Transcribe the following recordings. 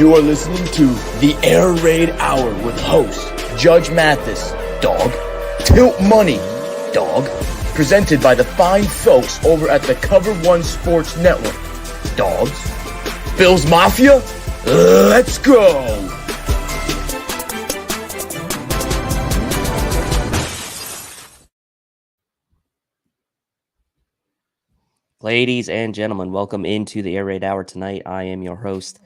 You are listening to the Air Raid Hour with host Judge Mathis, dog, Tilt Money, dog, presented by the fine folks over at the Cover One Sports Network, dogs. Bills Mafia, let's go! Ladies and gentlemen, welcome into the Air Raid Hour tonight. I am your host,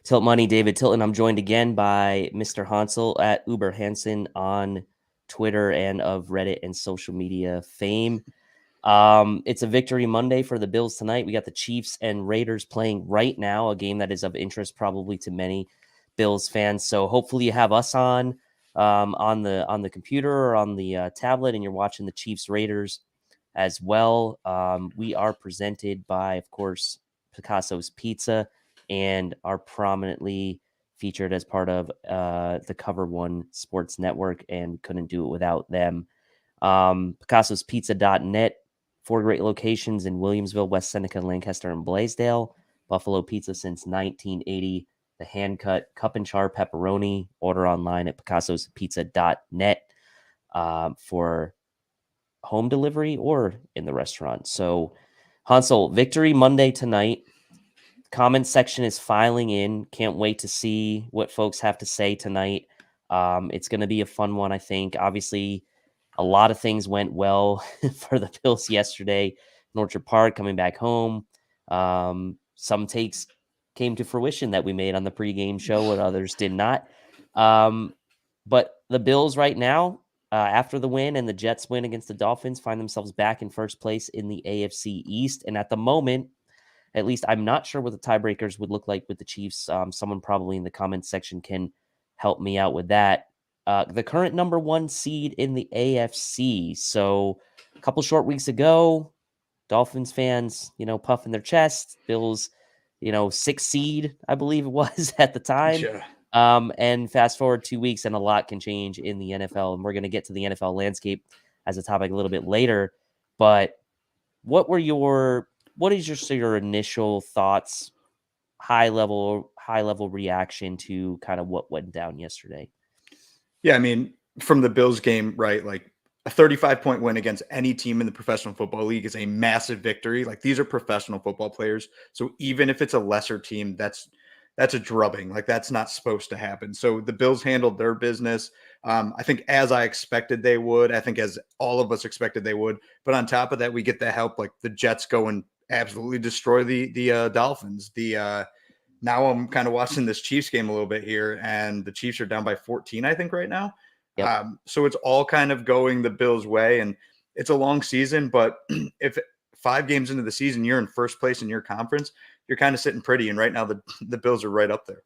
Tilt Money, David Tilton. I'm joined again by Mr. Hansel at Uber Hansen on Twitter and of Reddit and social media fame. It's a victory Monday for the Bills tonight. We got the Chiefs and Raiders playing right now, a game that is of interest probably to many Bills fans. So hopefully you have us on the computer or on the tablet, and you're watching the Chiefs Raiders as well. We are presented by, of course, Picasso's Pizza, and are prominently featured as part of the Cover One Sports Network, and couldn't do it without them. Picasso'sPizza.net, 4 great locations in Williamsville, West Seneca, Lancaster, and Blaisdell. Buffalo Pizza since 1980. The hand-cut cup and char pepperoni. Order online at Picasso'sPizza.net for home delivery or in the restaurant. So, Hansel, victory Monday tonight. Comment section is filing in. Can't wait to see what folks have to say tonight. It's going to be a fun one, I think. Obviously, a lot of things went well for the Bills yesterday in Orchard Park, coming back home. Some takes came to fruition that we made on the pregame show, and others did not. But the Bills right now, after the win and the Jets win against the Dolphins, find themselves back in first place in the AFC East. And at the moment, at least, I'm not sure what the tiebreakers would look like with the Chiefs. Someone probably in the comments section can help me out with that. The current number 1 seed in the AFC. So a couple short weeks ago, Dolphins fans, puffing their chest. Bills, 6th seed, I believe it was at the time. Sure. And fast forward 2 weeks and a lot can change in the NFL. And we're going to get to the NFL landscape as a topic a little bit later. But what is your initial thoughts, high level reaction to kind of what went down yesterday? Yeah, I mean, from the Bills game, right? Like a 35-point win against any team in the Professional Football League is a massive victory. Like, these are professional football players. So even if it's a lesser team, that's a drubbing. Like, that's not supposed to happen. So the Bills handled their business. I think as I expected they would. I think as all of us expected they would. But on top of that, we get the help. Like, the Jets go and absolutely destroy the Dolphins. Now I'm kind of watching this Chiefs game a little bit here, and the Chiefs are down by 14, I think, right now. Yep. So it's all kind of going the Bills' way, and it's a long season. But if 5 games into the season you're in first place in your conference, you're kind of sitting pretty. And right now the Bills are right up there.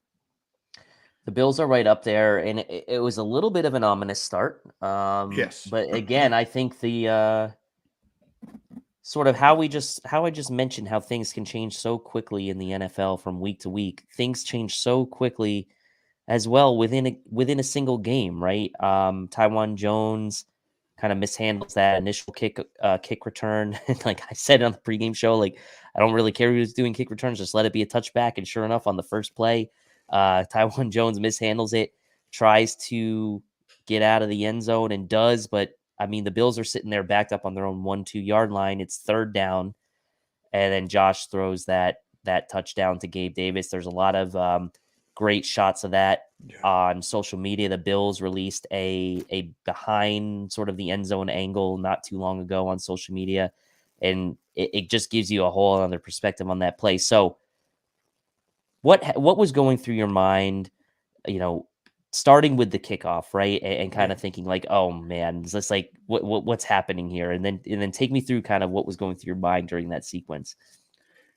The Bills are right up there, and it was a little bit of an ominous start. Yes. But again, I think the sort of how I just mentioned how things can change so quickly in the NFL from week to week. Things change so quickly as well within a single game, right? Tywan Jones kind of mishandles that initial kick return. Like I said on the pregame show, like, I don't really care who's doing kick returns, just let it be a touchback. And sure enough, on the first play, Tywan Jones mishandles it, tries to get out of the end zone and does, but I mean, the Bills are sitting there backed up on their own 1-2 yard line. It's 3rd down. And then Josh throws that touchdown to Gabe Davis. There's a lot of great shots of that on social media. The Bills released a behind sort of the end zone angle not too long ago on social media. And it just gives you a whole other perspective on that play. So what was going through your mind, starting with the kickoff, right? And kind of thinking like, oh man, is this like what's happening here? And then take me through kind of what was going through your mind during that sequence.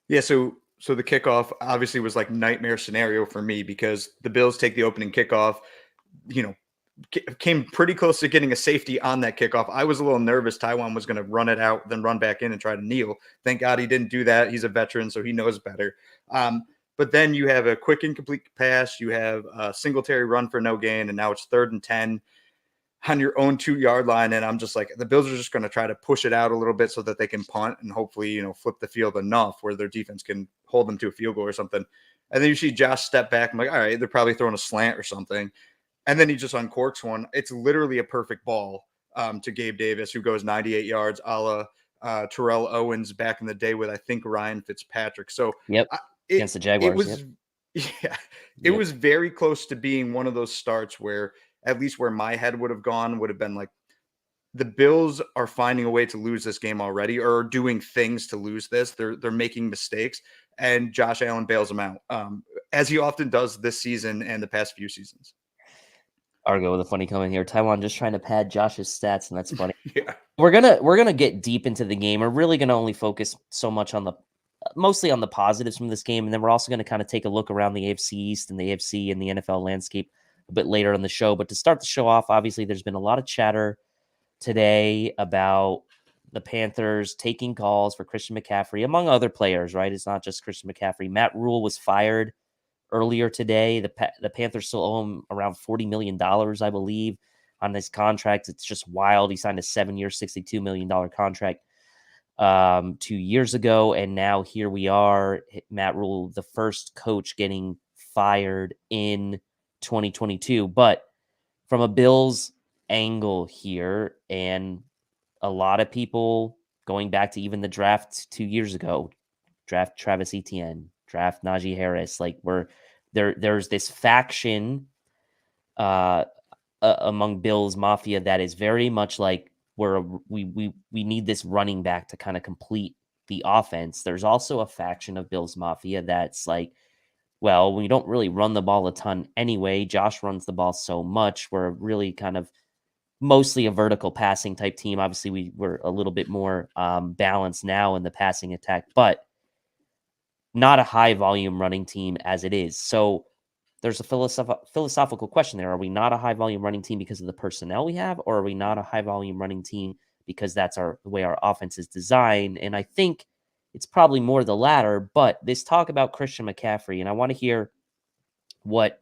Yeah. So the kickoff obviously was like nightmare scenario for me, because the Bills take the opening kickoff, came pretty close to getting a safety on that kickoff. I was a little nervous. Tywan was going to run it out, then run back in and try to kneel. Thank God he didn't do that. He's a veteran, so he knows better. But then you have a quick incomplete pass. You have a Singletary run for no gain, and now it's 3rd and 10 on your own 2 yard line. And I'm just like, the Bills are just going to try to push it out a little bit so that they can punt and hopefully, flip the field enough where their defense can hold them to a field goal or something. And then you see Josh step back. I'm like, all right, they're probably throwing a slant or something. And then he just uncorks one. It's literally a perfect ball to Gabe Davis, who goes 98 yards, a la Terrell Owens back in the day with, I think, Ryan Fitzpatrick. So Yep. Against the Jaguars. It was, it was very close to being one of those starts where, at least where my head would have gone, would have been like, the Bills are finding a way to lose this game already, or are doing things to lose this. They're making mistakes, and Josh Allen bails them out, as he often does this season and the past few seasons. Argo with a funny comment here. Taiwan just trying to pad Josh's stats, and that's funny. Yeah. We're gonna get deep into the game. We're really gonna only focus so much on mostly on the positives from this game, and then we're also gonna kind of take a look around the AFC East and the AFC and the NFL landscape a bit later on the show. But to start the show off, obviously there's been a lot of chatter today about the Panthers taking calls for Christian McCaffrey, among other players, right? It's not just Christian McCaffrey. Matt Rule was fired earlier today. The Panthers still owe him around $40 million, I believe, on his contract. It's just wild. He signed a 7-year, $62 million contract 2 years ago, and now here we are, Matt Rule, the first coach getting fired in 2022. But from a Bills angle here, and a lot of people going back to even the draft 2 years ago, draft Travis Etienne, draft Najee Harris, like there's this faction among Bills Mafia that is very much like we need this running back to kind of complete the offense. There's also a faction of Bills Mafia that's like, well, we don't really run the ball a ton anyway. Josh runs the ball so much. We're really kind of mostly a vertical passing type team. Obviously, we're a little bit more balanced now in the passing attack, but not a high volume running team as it is. So there's a philosophical question there. Are we not a high volume running team because of the personnel we have, or are we not a high volume running team because that's the way our offense is designed? And I think it's probably more the latter, but this talk about Christian McCaffrey, and I want to hear what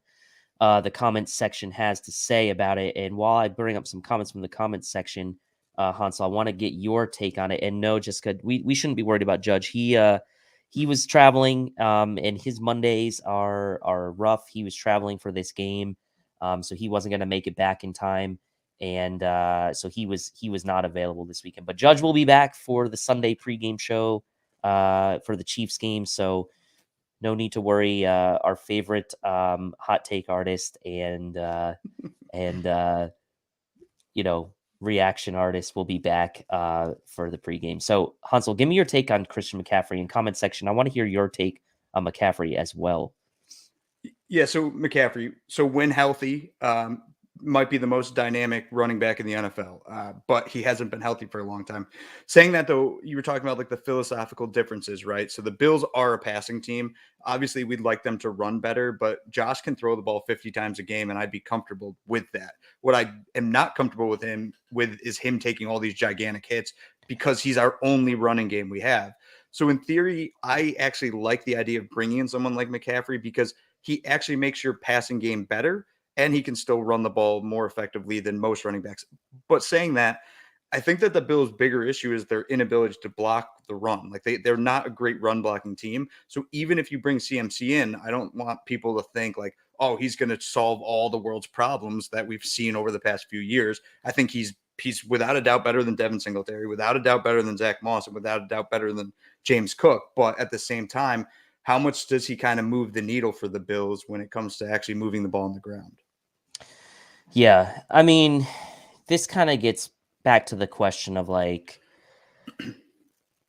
the comments section has to say about it. And while I bring up some comments from the comments section, Hansel, I want to get your take on it. And no, Jessica, we shouldn't be worried about Judge. He was traveling, and his Mondays are rough. He was traveling for this game, so he wasn't going to make it back in time, and so he was not available this weekend. But Judge will be back for the Sunday pregame show for the Chiefs game, so no need to worry. Our favorite hot take artist and reaction artist will be back for the pregame. So Hansel, give me your take on Christian McCaffrey in comment section. I want to hear your take on McCaffrey as well. Yeah, so McCaffrey, when healthy, might be the most dynamic running back in the NFL, but he hasn't been healthy for a long time. Saying that, though, you were talking about like the philosophical differences, right? So the Bills are a passing team. Obviously, we'd like them to run better, but Josh can throw the ball 50 times a game, and I'd be comfortable with that. What I am not comfortable with is him taking all these gigantic hits, because he's our only running game we have. So in theory, I actually like the idea of bringing in someone like McCaffrey, because he actually makes your passing game better, and he can still run the ball more effectively than most running backs. But saying that, I think that the Bills' bigger issue is their inability to block the run. Like they're not a great run blocking team. So even if you bring CMC in, I don't want people to think like, oh, he's going to solve all the world's problems that we've seen over the past few years. I think he's without a doubt better than Devin Singletary, without a doubt better than Zach Moss, and without a doubt better than James Cook. But at the same time, how much does he kind of move the needle for the Bills when it comes to actually moving the ball on the ground? Yeah, I mean, this kind of gets back to the question of like,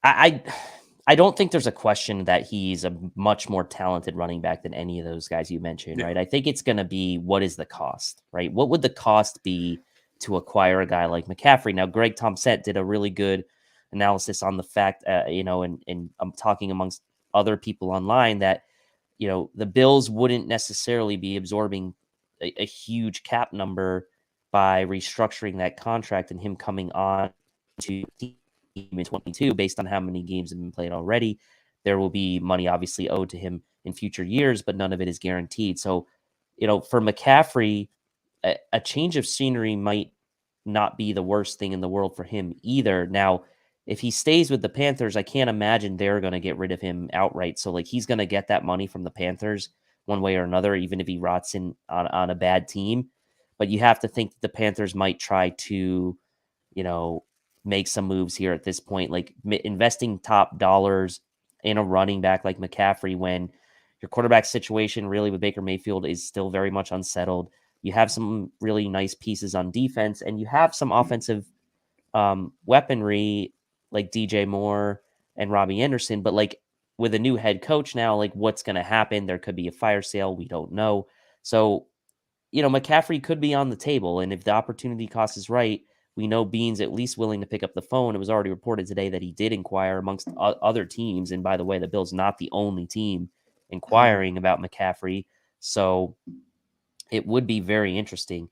I don't think there's a question that he's a much more talented running back than any of those guys you mentioned, right? I think it's going to be, what is the cost, right? What would the cost be to acquire a guy like McCaffrey? Now, Greg Thompson did a really good analysis on the fact, and I'm talking amongst other people online that, the Bills wouldn't necessarily be absorbing a huge cap number by restructuring that contract and him coming on to team in 22 based on how many games have been played already. There will be money obviously owed to him in future years, but none of it is guaranteed. So, for McCaffrey, a change of scenery might not be the worst thing in the world for him either. Now, if he stays with the Panthers, I can't imagine they're going to get rid of him outright. So like he's going to get that money from the Panthers one way or another, even if he rots in on a bad team. But you have to think that the Panthers might try to, make some moves here at this point, like investing top dollars in a running back like McCaffrey when your quarterback situation really with Baker Mayfield is still very much unsettled. You have some really nice pieces on defense, and you have some offensive weaponry like DJ Moore and Robbie Anderson. But like with a new head coach now, like what's going to happen? There could be a fire sale. We don't know. So, McCaffrey could be on the table. And if the opportunity cost is right, we know Bean's at least willing to pick up the phone. It was already reported today that he did inquire amongst other teams. And by the way, the Bills not the only team inquiring about McCaffrey. So it would be very interesting.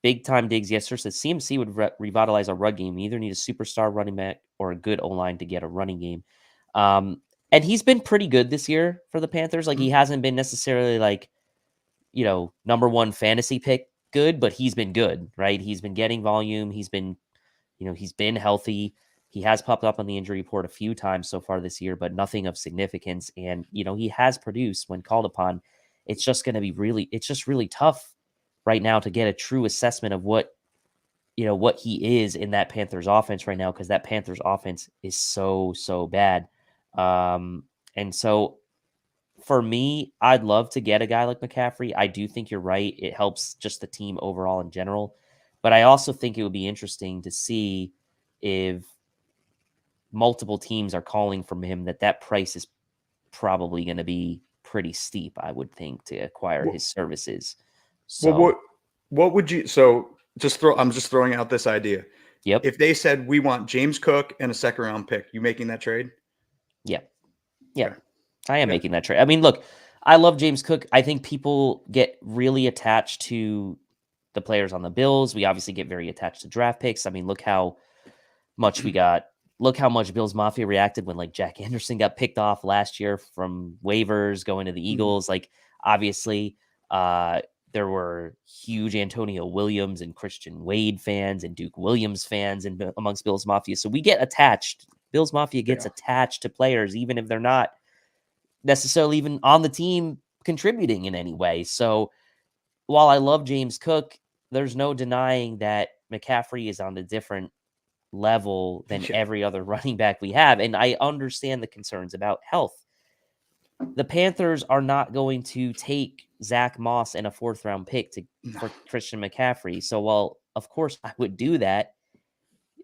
Big time digs yesterday says CMC would revitalize our run game. We either need a superstar running back or a good O-line to get a running game. And he's been pretty good this year for the Panthers. Like he hasn't been necessarily like, number one fantasy pick good, but he's been good, right? He's been getting volume. He's been, he's been healthy. He has popped up on the injury report a few times so far this year, but nothing of significance. And, he has produced when called upon. It's just going to be really tough right now to get a true assessment of what he is in that Panthers offense right now, because that Panthers offense is so bad. And so for me, I'd love to get a guy like McCaffrey. I do think you're right. It helps just the team overall in general. But I also think it would be interesting to see if multiple teams are calling from him, that price is probably going to be pretty steep, I would think, to acquire his services. So what would you, I'm just throwing out this idea. Yep. If they said we want James Cook and a second round pick, you making that trade? Yeah. Okay. I am making that trade. I mean, look, I love James Cook. I think people get really attached to the players on the Bills. We obviously get very attached to draft picks. I mean, look how much Bills Mafia reacted when like Jack Anderson got picked off last year from waivers going to the Eagles. Like obviously there were huge Antonio Williams and Christian Wade fans and Duke Williams fans and amongst Bills Mafia. So we get attached. Bills Mafia gets attached to players, even if they're not necessarily even on the team contributing in any way. So while I love James Cook, there's no denying that McCaffrey is on a different level than every other running back we have. And I understand the concerns about health. The Panthers are not going to take Zach Moss and a 4th round pick for Christian McCaffrey. So while of course I would do that,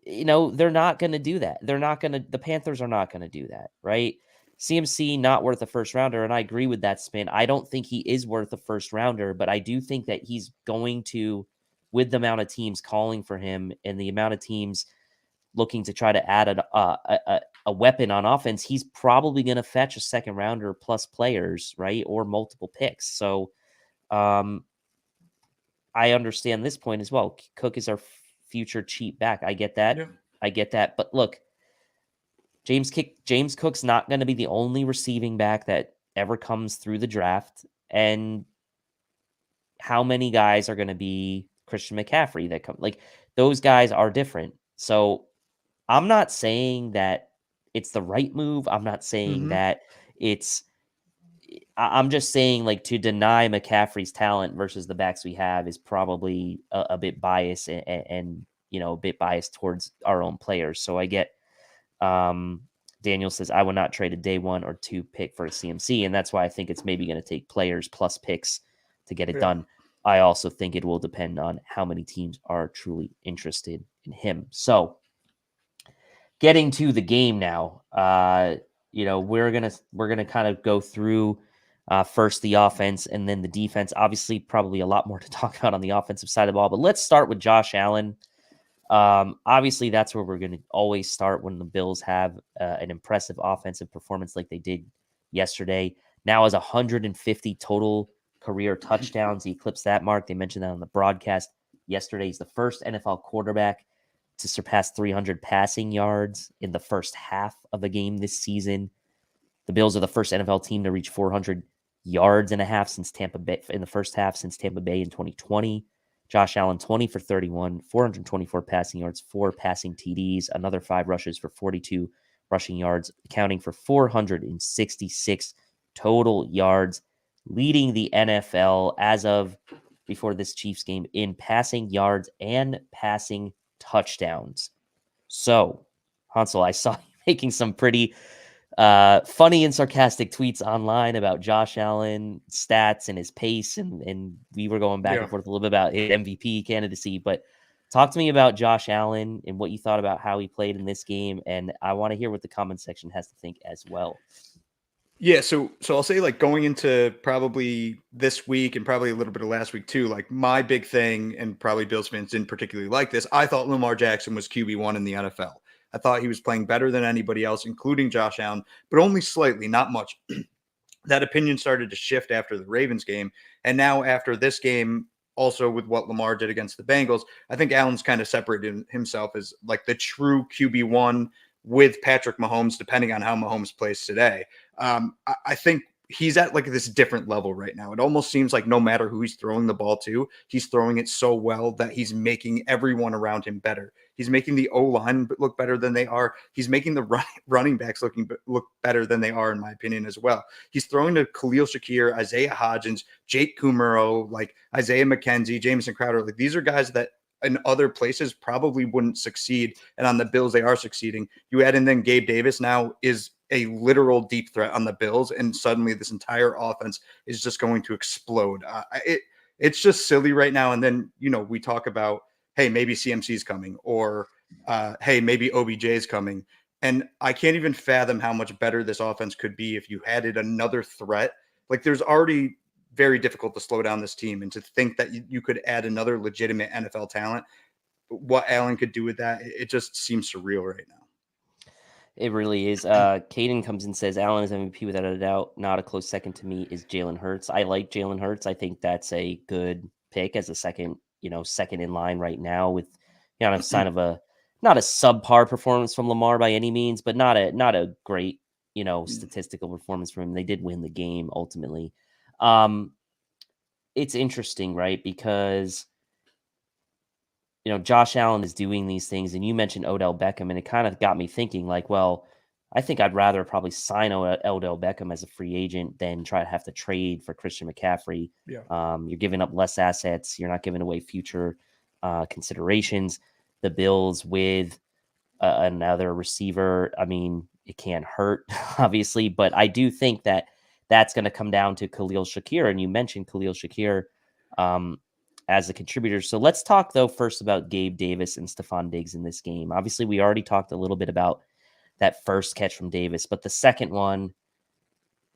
they're not going to do that. The Panthers are not going to do that. Right. CMC not worth a 1st rounder. And I agree with that spin. I don't think he is worth a 1st rounder, but I do think that he's going to, with the amount of teams calling for him and the amount of teams looking to try to add a weapon on offense, he's probably going to fetch a 2nd rounder plus players, right? Or multiple picks. So I understand this point as well. Cook is our future cheap back. I get that. Yeah. I get that. But look, James Cook's not going to be the only receiving back that ever comes through the draft. And how many guys are going to be Christian McCaffrey that come? Like those guys are different. So I'm not saying that it's the right move. I'm not saying that I'm just saying like to deny McCaffrey's talent versus the backs we have is probably a bit biased and a bit biased towards our own players. So I get, Daniel says, I would not trade a day 1 or 2 pick for a CMC. And that's why I think it's maybe going to take players plus picks to get it done. I also think it will depend on how many teams are truly interested in him. So getting to the game now, we're gonna kind of go through first the offense and then the defense. Obviously, probably a lot more to talk about on the offensive side of the ball, but let's start with Josh Allen. Obviously, that's where we're going to always start when the Bills have an impressive offensive performance like they did yesterday. Now has 150 total career touchdowns. He eclipsed that mark. They mentioned that on the broadcast yesterday. He's the first NFL quarterback to surpass 300 passing yards in the first half of a game this season. The Bills are the first NFL team to reach 400 yards and a half since Tampa Bay in the first half since Tampa Bay in 2020. Josh Allen, 20 for 31, 424 passing yards, 4 passing TDs, another 5 rushes for 42 rushing yards, accounting for 466 total yards, leading the NFL as of before this Chiefs game in passing yards and passing touchdowns. So, Hansel, I saw you making some pretty funny and sarcastic tweets online about Josh Allen stats and his pace, and we were going back and forth a little bit about his MVP candidacy. But talk to me about Josh Allen and what you thought about how he played in this game, and I want to hear what the comment section has to think as well. Yeah, so I'll say, like, going into probably this week and probably a little bit of last week too, like, my big thing, and probably Bills fans didn't particularly like this, I thought Lamar Jackson was QB1 in the NFL. I thought he was playing better than anybody else, including Josh Allen, but only slightly, not much. That opinion started to shift after the Ravens game. And now after this game, also with what Lamar did against the Bengals, I think Allen's kind of separated himself as like the true QB1 with Patrick Mahomes, depending on how Mahomes plays today. I think he's at like this different level right now. It almost seems like no matter who he's throwing the ball to, he's throwing it so well that he's making everyone around him better. He's making the O-line look better than they are. He's making the running backs look better than they are, in my opinion, as well. He's throwing to Khalil Shakir, Isaiah Hodgins, Jake Kumaro, like Isaiah McKenzie, Jamison Crowder. Like, these are guys that in other places probably wouldn't succeed. And on the Bills, they are succeeding. You add in then Gabe Davis now is a literal deep threat on the Bills. And suddenly this entire offense is just going to explode. It's just silly right now. And then, we talk about, hey, maybe CMC's coming, or hey, maybe OBJ's coming. And I can't even fathom how much better this offense could be if you added another threat. Like, there's already very difficult to slow down this team, and to think that you could add another legitimate NFL talent, what Allen could do with that, it just seems surreal right now. It really is. Caden comes and says Allen is MVP without a doubt. Not a close second to me is Jalen Hurts. I like Jalen Hurts. I think that's a good pick as a second in line right now, with a sign of not a subpar performance from Lamar by any means, but not a great, statistical performance from him. They did win the game ultimately. It's interesting, right? Because, Josh Allen is doing these things, and you mentioned Odell Beckham, and it kind of got me thinking, like, well, I think I'd rather probably sign Odell Beckham as a free agent than try to have to trade for Christian McCaffrey. Yeah. You're giving up less assets. You're not giving away future considerations. The Bills with another receiver, I mean, it can't hurt, obviously, but I do think that that's going to come down to Khalil Shakir, and you mentioned Khalil Shakir as a contributor. So let's talk, though, first about Gabe Davis and Stephon Diggs in this game. Obviously, we already talked a little bit about that first catch from Davis, but the second one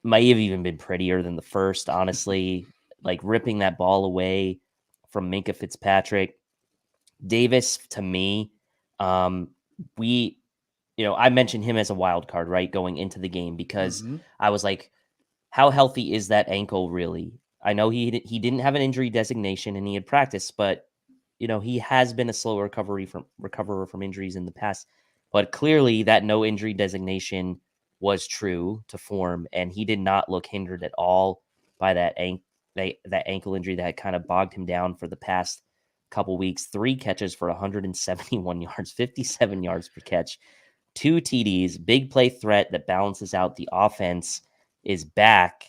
might have even been prettier than the first, honestly. Like, ripping that ball away from Minkah Fitzpatrick. Davis, to me, I mentioned him as a wild card, right, going into the game, because I was like, how healthy is that ankle really? I know he didn't have an injury designation and he had practiced, but he has been a slow recoverer from injuries in the past. But clearly that no injury designation was true to form, and he did not look hindered at all by that ankle injury that kind of bogged him down for the past couple weeks. 3 catches for 171 yards, 57 yards per catch, 2 TDs, big play threat that balances out the offense is back.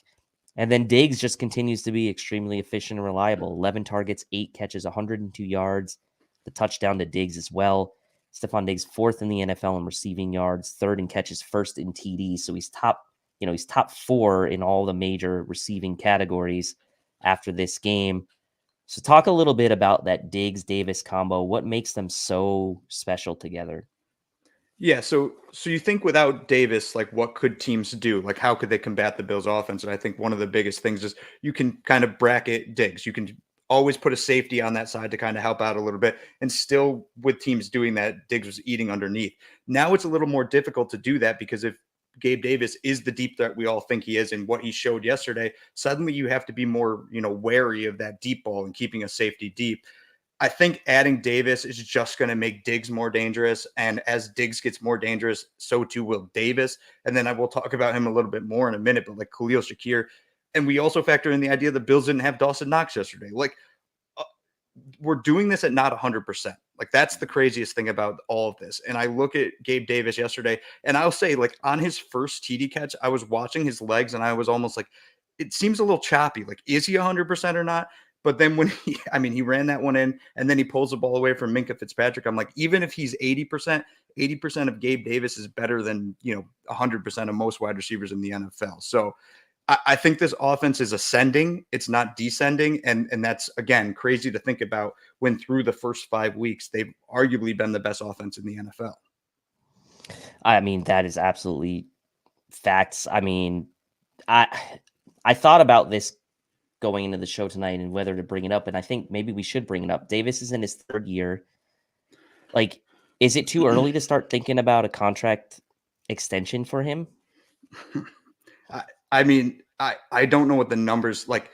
And then Diggs just continues to be extremely efficient and reliable. 11 targets, 8 catches, 102 yards. The touchdown to Diggs as well. Stephon Diggs 4th in the NFL in receiving yards, 3rd in catches, 1st in TDs. So he's top 4 in all the major receiving categories after this game. So talk a little bit about that Diggs-Davis combo. What makes them so special together? Yeah, so you think without Davis, like, what could teams do? Like, how could they combat the Bills' offense? And I think one of the biggest things is you can kind of bracket Diggs. You can always put a safety on that side to kind of help out a little bit. And still, with teams doing that, Diggs was eating underneath. Now it's a little more difficult to do that, because if Gabe Davis is the deep threat we all think he is and what he showed yesterday, suddenly you have to be more, wary of that deep ball and keeping a safety deep. I think adding Davis is just going to make Diggs more dangerous. And as Diggs gets more dangerous, so too will Davis. And then I will talk about him a little bit more in a minute, but like Khalil Shakir. And we also factor in the idea the Bills didn't have Dawson Knox yesterday. Like, we're doing this at not 100%. Like, that's the craziest thing about all of this. And I look at Gabe Davis yesterday, and I'll say, like, on his first TD catch, I was watching his legs, and I was almost like, it seems a little choppy. Like, is he 100% or not? But then when he ran that one in, and then he pulls the ball away from Minkah Fitzpatrick. I'm like, even if he's 80%, 80% of Gabe Davis is better than, 100% of most wide receivers in the NFL. So I think this offense is ascending. It's not descending. And that's, again, crazy to think about when through the first 5 weeks, they've arguably been the best offense in the NFL. I mean, that is absolutely facts. I mean, I thought about this going into the show tonight and whether to bring it up. And I think maybe we should bring it up. Davis is in his third year. Like, is it too early to start thinking about a contract extension for him? I mean, I don't know what the numbers like.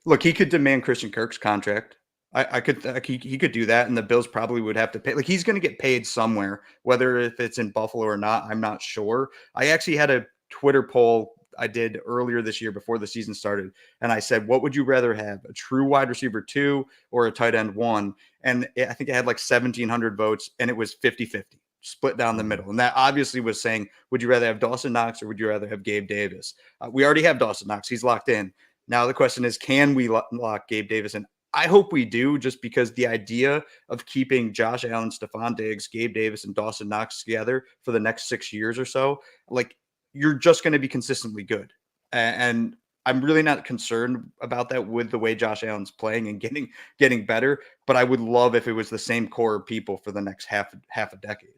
Look, he could demand Christian Kirk's contract. He could do that, and the Bills probably would have to pay. Like, he's going to get paid somewhere, whether if it's in Buffalo or not. I'm not sure. I actually had a Twitter poll I did earlier this year before the season started, and I said, "What would you rather have, a true wide receiver 2 or a tight end 1?" And I think it had like 1,700 votes, and it was 50-50. Split down the middle. And that obviously was saying, would you rather have Dawson Knox or would you rather have Gabe Davis? We already have Dawson Knox. He's locked in. Now the question is, can we lock Gabe Davis in? I hope we do, just because the idea of keeping Josh Allen, Stephon Diggs, Gabe Davis, and Dawson Knox together for the next 6 years or so, like, you're just going to be consistently good. And I'm really not concerned about that with the way Josh Allen's playing and getting better. But I would love if it was the same core of people for the next half a decade.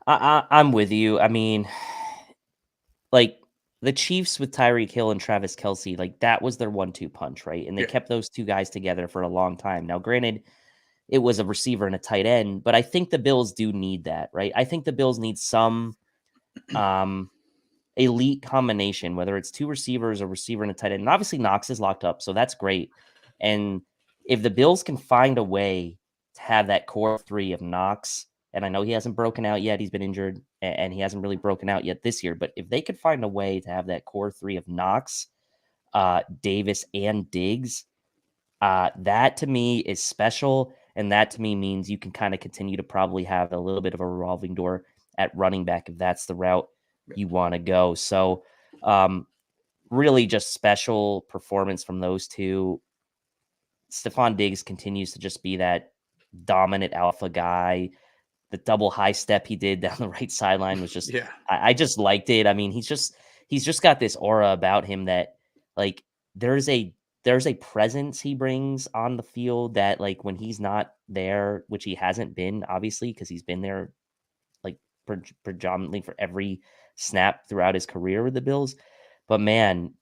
I'm with you. I mean, like, the Chiefs with Tyreek Hill and Travis Kelce, like, that was their 1-2 punch, right? And they kept those two guys together for a long time. Now, granted, it was a receiver and a tight end, but I think the Bills do need that, right? I think the Bills need some elite combination, whether it's 2 receivers, a receiver, and a tight end. And obviously, Knox is locked up, so that's great. And if the Bills can find a way to have that core 3 of Knox, and I know he hasn't broken out yet. He's been injured, and he hasn't really broken out yet this year. But if they could find a way to have that core 3 of Knox, Davis, and Diggs, that to me is special. And that to me means you can kind of continue to probably have a little bit of a revolving door at running back if that's the route you want to go. So really just special performance from those two. Stephon Diggs continues to just be that dominant alpha guy. The double high step he did down the right sideline was just, I just liked it. I mean, he's just got this aura about him that, like, there's a presence he brings on the field that, like, when he's not there, which he hasn't been, obviously, because he's been there like predominantly for every snap throughout his career with the Bills. But man,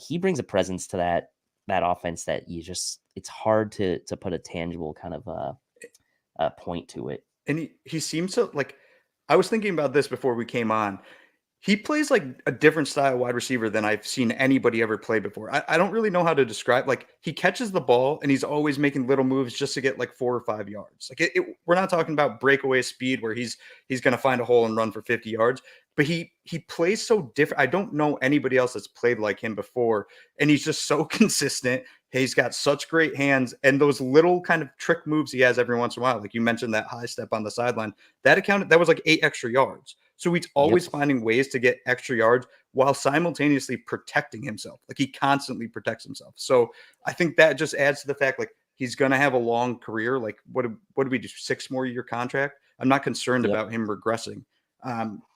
he brings a presence to that offense that it's hard to put a tangible kind of point to it. And he seems to, like, I was thinking about this before we came on. He plays like a different style wide receiver than I've seen anybody ever play before. I don't really know how to describe. Like, he catches the ball and he's always making little moves just to get like 4 or 5 yards. Like, we're not talking about breakaway speed where he's going to find a hole and run for 50 yards. But he plays so different. I don't know anybody else that's played like him before. And he's just so consistent. He's got such great hands, and those little kind of trick moves he has every once in a while. Like you mentioned, that high step on the sideline, that was like 8 extra yards. So he's always finding ways to get extra yards while simultaneously protecting himself. Like, he constantly protects himself. So I think that just adds to the fact, like, he's going to have a long career. Like, what do we do? 6 more year contract? I'm not concerned about him regressing.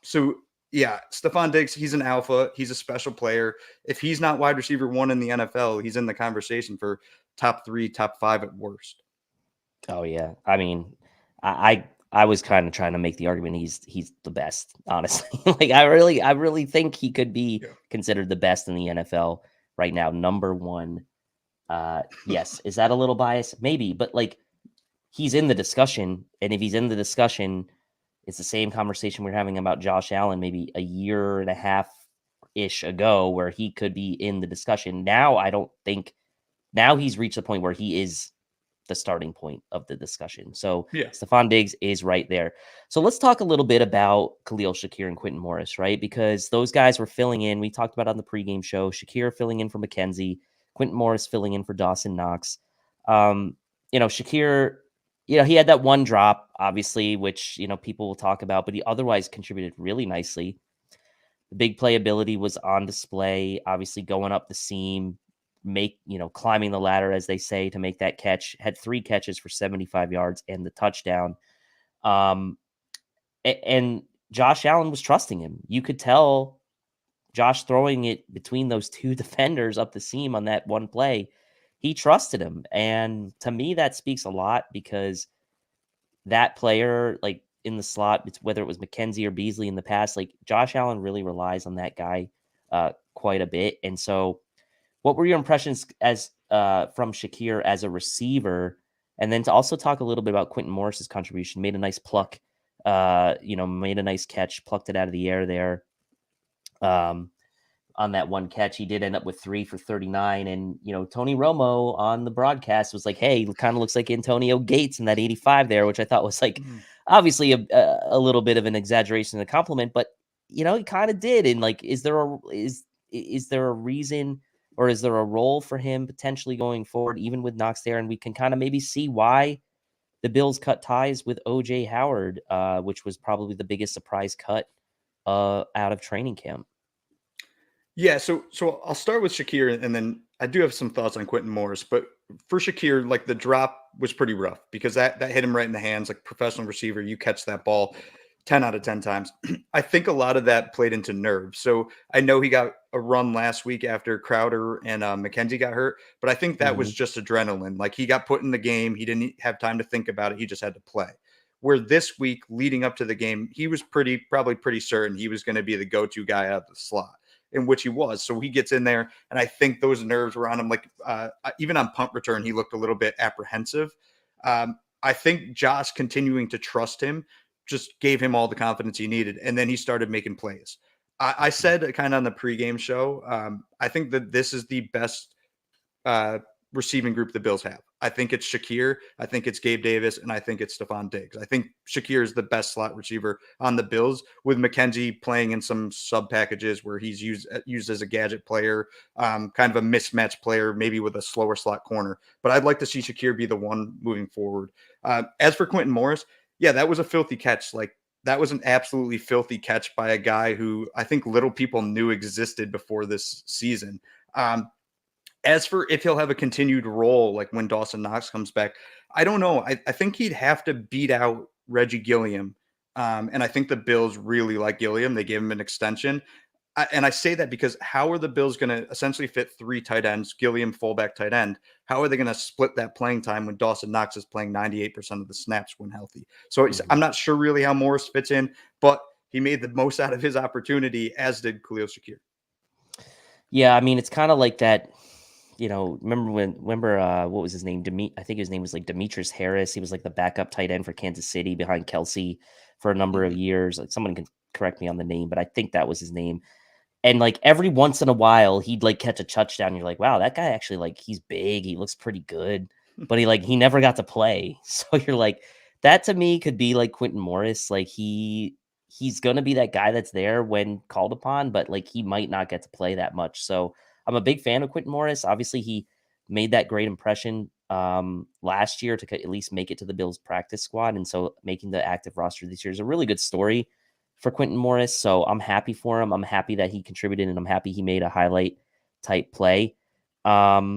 So yeah, Stephon Diggs, he's an alpha. He's a special player. If he's not wide receiver 1 in the NFL, he's in the conversation for top 3, top 5 at worst. Oh yeah. I mean, I was kind of trying to make the argument he's the best, honestly. Like, I really think he could be considered the best in the NFL right now, number 1. Yes, is that a little bias? Maybe, but, like, he's in the discussion, and if he's in the discussion, it's the same conversation we're having about Josh Allen maybe a year and a half-ish ago, where he could be in the discussion. Now he's reached the point where he is the starting point of the discussion. So Stephon Diggs is right there. So let's talk a little bit about Khalil Shakir and Quentin Morris, right? Because those guys were filling in. We talked about on the pregame show, Shakir filling in for McKenzie, Quentin Morris filling in for Dawson Knox. Shakir he had that one drop, obviously, which, people will talk about, but he otherwise contributed really nicely. The big playability was on display, obviously going up the seam, climbing the ladder, as they say, to make that catch. Had 3 catches for 75 yards and the touchdown. And Josh Allen was trusting him. You could tell Josh throwing it between those 2 defenders up the seam on that one play. He trusted him. And to me, that speaks a lot because that player, like in the slot, whether it was McKenzie or Beasley in the past, like Josh Allen really relies on that guy quite a bit. And so what were your impressions as from Shakir as a receiver? And then to also talk a little bit about Quentin Morris's contribution. Made a nice pluck, made a nice catch, plucked it out of the air there. On that one catch, he did end up with 3 for 39. And, Tony Romo on the broadcast was like, hey, kind of looks like Antonio Gates in that 85 there, which I thought was like, obviously a little bit of an exaggeration and a compliment, but, he kind of did. And like, is there a reason, or is there a role for him potentially going forward, even with Knox there? And we can kind of maybe see why the Bills cut ties with O.J. Howard, which was probably the biggest surprise cut out of training camp. Yeah, so I'll start with Shakir, and then I do have some thoughts on Quentin Morris. But for Shakir, like the drop was pretty rough because that hit him right in the hands. Like professional receiver, you catch that ball 10 out of 10 times. I think a lot of that played into nerves. So I know he got a run last week after Crowder and McKenzie got hurt, but I think that was just adrenaline. Like he got put in the game. He didn't have time to think about it. He just had to play. Where this week leading up to the game, he was probably pretty certain he was going to be the go-to guy out of the slot, in which he was. So he gets in there, and I think those nerves were on him. Like even on punt return, he looked a little bit apprehensive. I think Josh continuing to trust him just gave him all the confidence he needed, and then he started making plays. I said kind of on the pregame show, I think that this is the best receiving group the Bills have. I think it's Shakir, I think it's Gabe Davis, and I think it's Stephon Diggs. I think Shakir is the best slot receiver on the Bills, with McKenzie playing in some sub packages where he's used as a gadget player, kind of a mismatch player, maybe with a slower slot corner. But I'd like to see Shakir be the one moving forward. As for Quentin Morris, yeah, that was a filthy catch. Like that was an absolutely filthy catch by a guy who I think little people knew existed before this season. As for if he'll have a continued role, like when Dawson Knox comes back, I don't know. I think he'd have to beat out Reggie Gilliam. And I think the Bills really like Gilliam. They gave him an extension. And I say that because how are the Bills going to essentially fit 3 tight ends, Gilliam fullback tight end? How are they going to split that playing time when Dawson Knox is playing 98% of the snaps when healthy? So I'm not sure really how Morris fits in, but he made the most out of his opportunity, as did Khalil Shakir. Yeah, I mean, it's kind of like that. Remember what was his name? I think his name was like Demetrius Harris. He was like the backup tight end for Kansas City behind Kelsey for a number of years. Like someone can correct me on the name, but I think that was his name. And like every once in a while, he'd like catch a touchdown. And you're like, wow, that guy actually like he's big. He looks pretty good, but he never got to play. So you're like, that to me could be like Quentin Morris. Like he's gonna be that guy that's there when called upon, but like he might not get to play that much. So I'm a big fan of Quentin Morris. Obviously, he made that great impression last year to at least make it to the Bills practice squad. And so making the active roster this year is a really good story for Quentin Morris. So I'm happy for him. I'm happy that he contributed, and I'm happy he made a highlight type play. I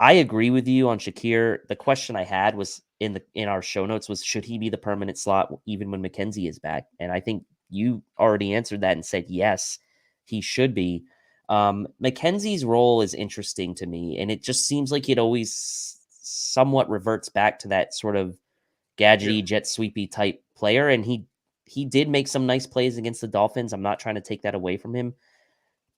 agree with you on Shakir. The question I had was in our show notes was, should he be the permanent slot even when McKenzie is back? And I think you already answered that and said, yes, he should be. McKenzie's role is interesting to me, and it just seems like it always somewhat reverts back to that sort of gadgety, jet sweepy type player. And he did make some nice plays against the Dolphins. I'm not trying to take that away from him,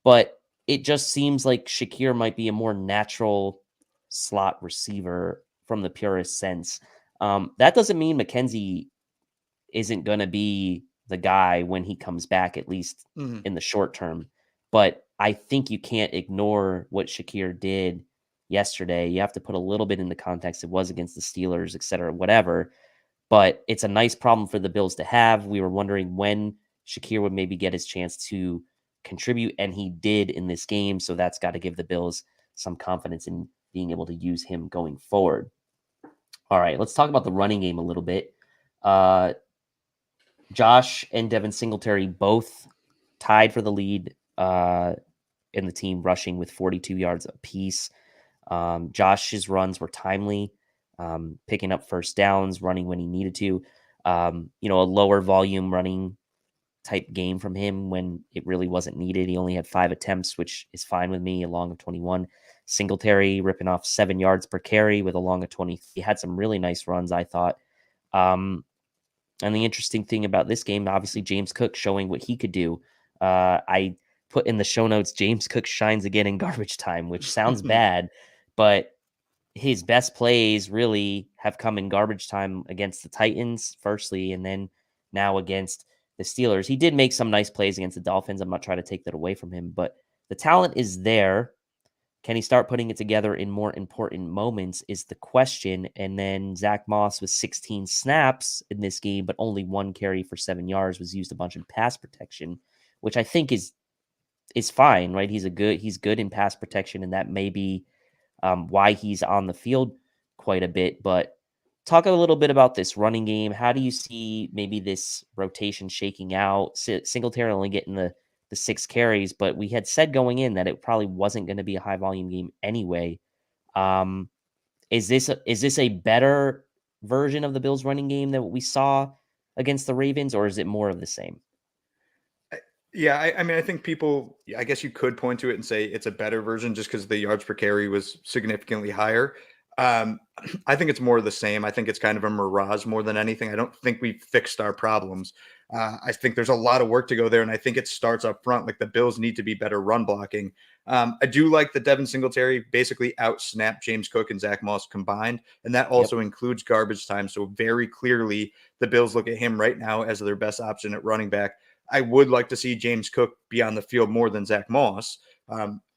but it just seems like Shakir might be a more natural slot receiver from the purest sense. That doesn't mean McKenzie isn't going to be the guy when he comes back, at least in the short term. But I think you can't ignore what Shakir did yesterday. You have to put a little bit into context. It was against the Steelers, et cetera, whatever. But it's a nice problem for the Bills to have. We were wondering when Shakir would maybe get his chance to contribute, and he did in this game. So that's got to give the Bills some confidence in being able to use him going forward. All right, let's talk about the running game a little bit. Uh, Josh and Devin Singletary both tied for the lead in the team rushing with 42 yards apiece. Josh's runs were timely, picking up first downs, running when he needed to. A lower volume running type game from him when it really wasn't needed. He only had 5 attempts, which is fine with me, a long of 21. Singletary ripping off 7 yards per carry with a long of 20. He had some really nice runs, I thought. And the interesting thing about this game, obviously, James Cook showing what he could do. I put in the show notes, James Cook shines again in garbage time, which sounds bad, but his best plays really have come in garbage time against the Titans, firstly, and then now against the Steelers. He did make some nice plays against the Dolphins. I'm not trying to take that away from him, but the talent is there. Can he start putting it together in more important moments is the question. And then Zach Moss with 16 snaps in this game, but only 1 carry for 7 yards, was used a bunch in pass protection, which I think is fine, right? He's good in pass protection, and that may be why he's on the field quite a bit. But talk a little bit about this running game. How do you see maybe this rotation shaking out? Singletary only getting the 6 carries, but we had said going in that it probably wasn't going to be a high volume game anyway. Is this a better version of the Bills running game than what we saw against the Ravens, or is it more of the same? Yeah, I mean, I think people, I guess you could point to it and say it's a better version just because the yards per carry was significantly higher. I think it's more of the same. I think it's kind of a mirage more than anything. I don't think we've fixed our problems. I think there's a lot of work to go there, and I think it starts up front. Like the Bills need to be better run blocking. I do like that Devin Singletary basically out-snapped James Cook and Zach Moss combined, and that also includes garbage time. So very clearly, the Bills look at him right now as their best option at running back. I would like to see James Cook be on the field more than Zach Moss.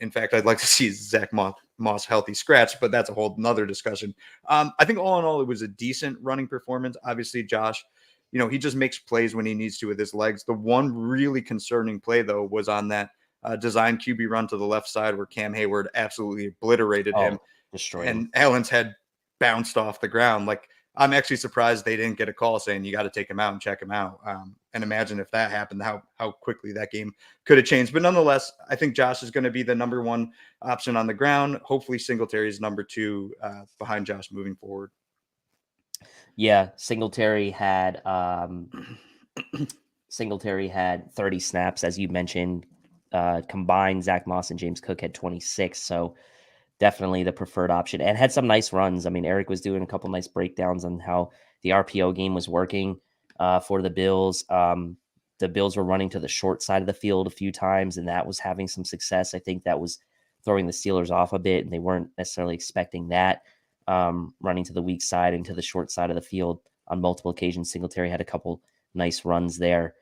In fact, I'd like to see Zach Moss healthy scratch, but that's a whole nother discussion. I think all in all, it was a decent running performance. Obviously, Josh, he just makes plays when he needs to with his legs. The one really concerning play, though, was on that design QB run to the left side where Cam Hayward absolutely obliterated him. Destroyed and him. Allen's head bounced off the ground. Like, I'm actually surprised they didn't get a call saying you got to take him out and check him out. And imagine if that happened, how quickly that game could have changed. But nonetheless, I think Josh is going to be the number 1 option on the ground. Hopefully Singletary is number 2 behind Josh moving forward. Yeah, Singletary had 30 snaps, as you mentioned. Combined, Zach Moss and James Cook had 26. So definitely the preferred option, and had some nice runs. I mean, Eric was doing a couple nice breakdowns on how the RPO game was working for the Bills. The Bills were running to the short side of the field a few times, and that was having some success. I think that was throwing the Steelers off a bit, and they weren't necessarily expecting that. Running to the weak side and to the short side of the field on multiple occasions. Singletary had a couple nice runs there.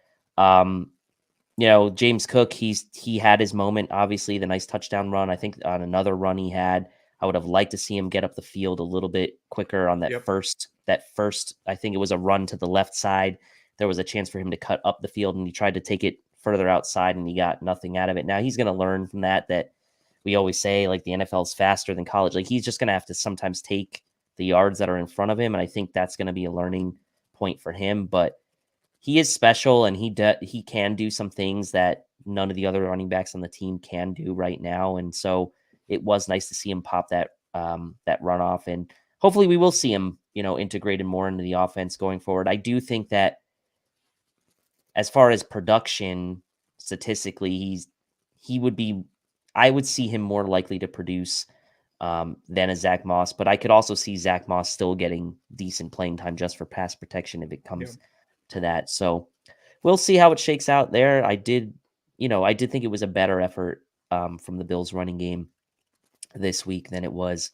James Cook, he had his moment, obviously, the nice touchdown run. I think on another run he had, I would have liked to see him get up the field a little bit quicker on that first, I think it was a run to the left side. There was a chance for him to cut up the field, and he tried to take it further outside, and he got nothing out of it. Now he's going to learn from that we always say, like, the NFL is faster than college. Like, he's just going to have to sometimes take the yards that are in front of him, and I think that's going to be a learning point for him. But he is special, and he can do some things that none of the other running backs on the team can do right now. And so it was nice to see him pop that runoff, and hopefully we will see him, integrated more into the offense going forward. I do think that as far as production, statistically, I would see him more likely to produce than a Zach Moss, but I could also see Zach Moss still getting decent playing time just for pass protection if it comes to that. So we'll see how it shakes out there. I did think it was a better effort from the Bills running game this week than it was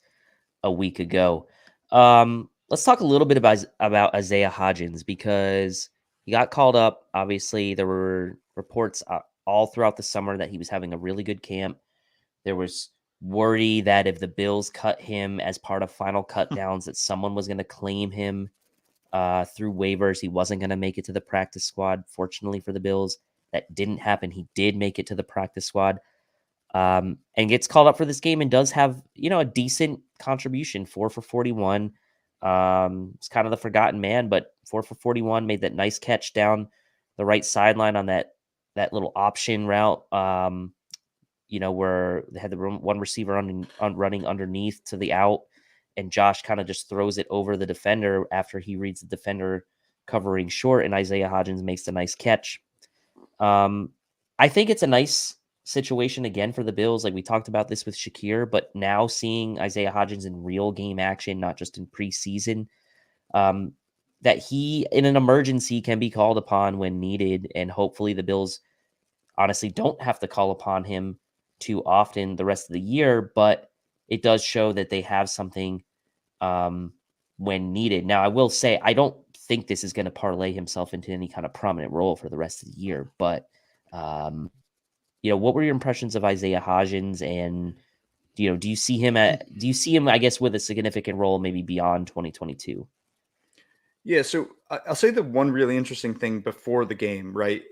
a week ago. Let's talk a little bit about Isaiah Hodgins, because he got called up. Obviously, there were reports all throughout the summer that he was having a really good camp. There was worry that if the Bills cut him as part of final cut downs, that someone was going to claim him through waivers. He wasn't going to make it to the practice squad. Fortunately for the Bills, that didn't happen. He did make it to the practice squad and gets called up for this game, and does have, a decent contribution, 4 for 41. It's kind of the forgotten man, but 4 for 41, made that nice catch down the right sideline on that little option route. Where they had the one receiver running underneath to the out, and Josh kind of just throws it over the defender after he reads the defender covering short, and Isaiah Hodgins makes a nice catch. I think it's a nice situation again for the Bills. Like we talked about this with Shakir, but now seeing Isaiah Hodgins in real game action, not just in preseason, that he in an emergency can be called upon when needed. And hopefully the Bills honestly don't have to call upon him too often the rest of the year, but it does show that they have something when needed. Now, I will say, I don't think this is going to parlay himself into any kind of prominent role for the rest of the year, but what were your impressions of Isaiah Hodgins, and do you see him I guess with a significant role maybe beyond 2022? Yeah, so I'll say the one really interesting thing before the game, right?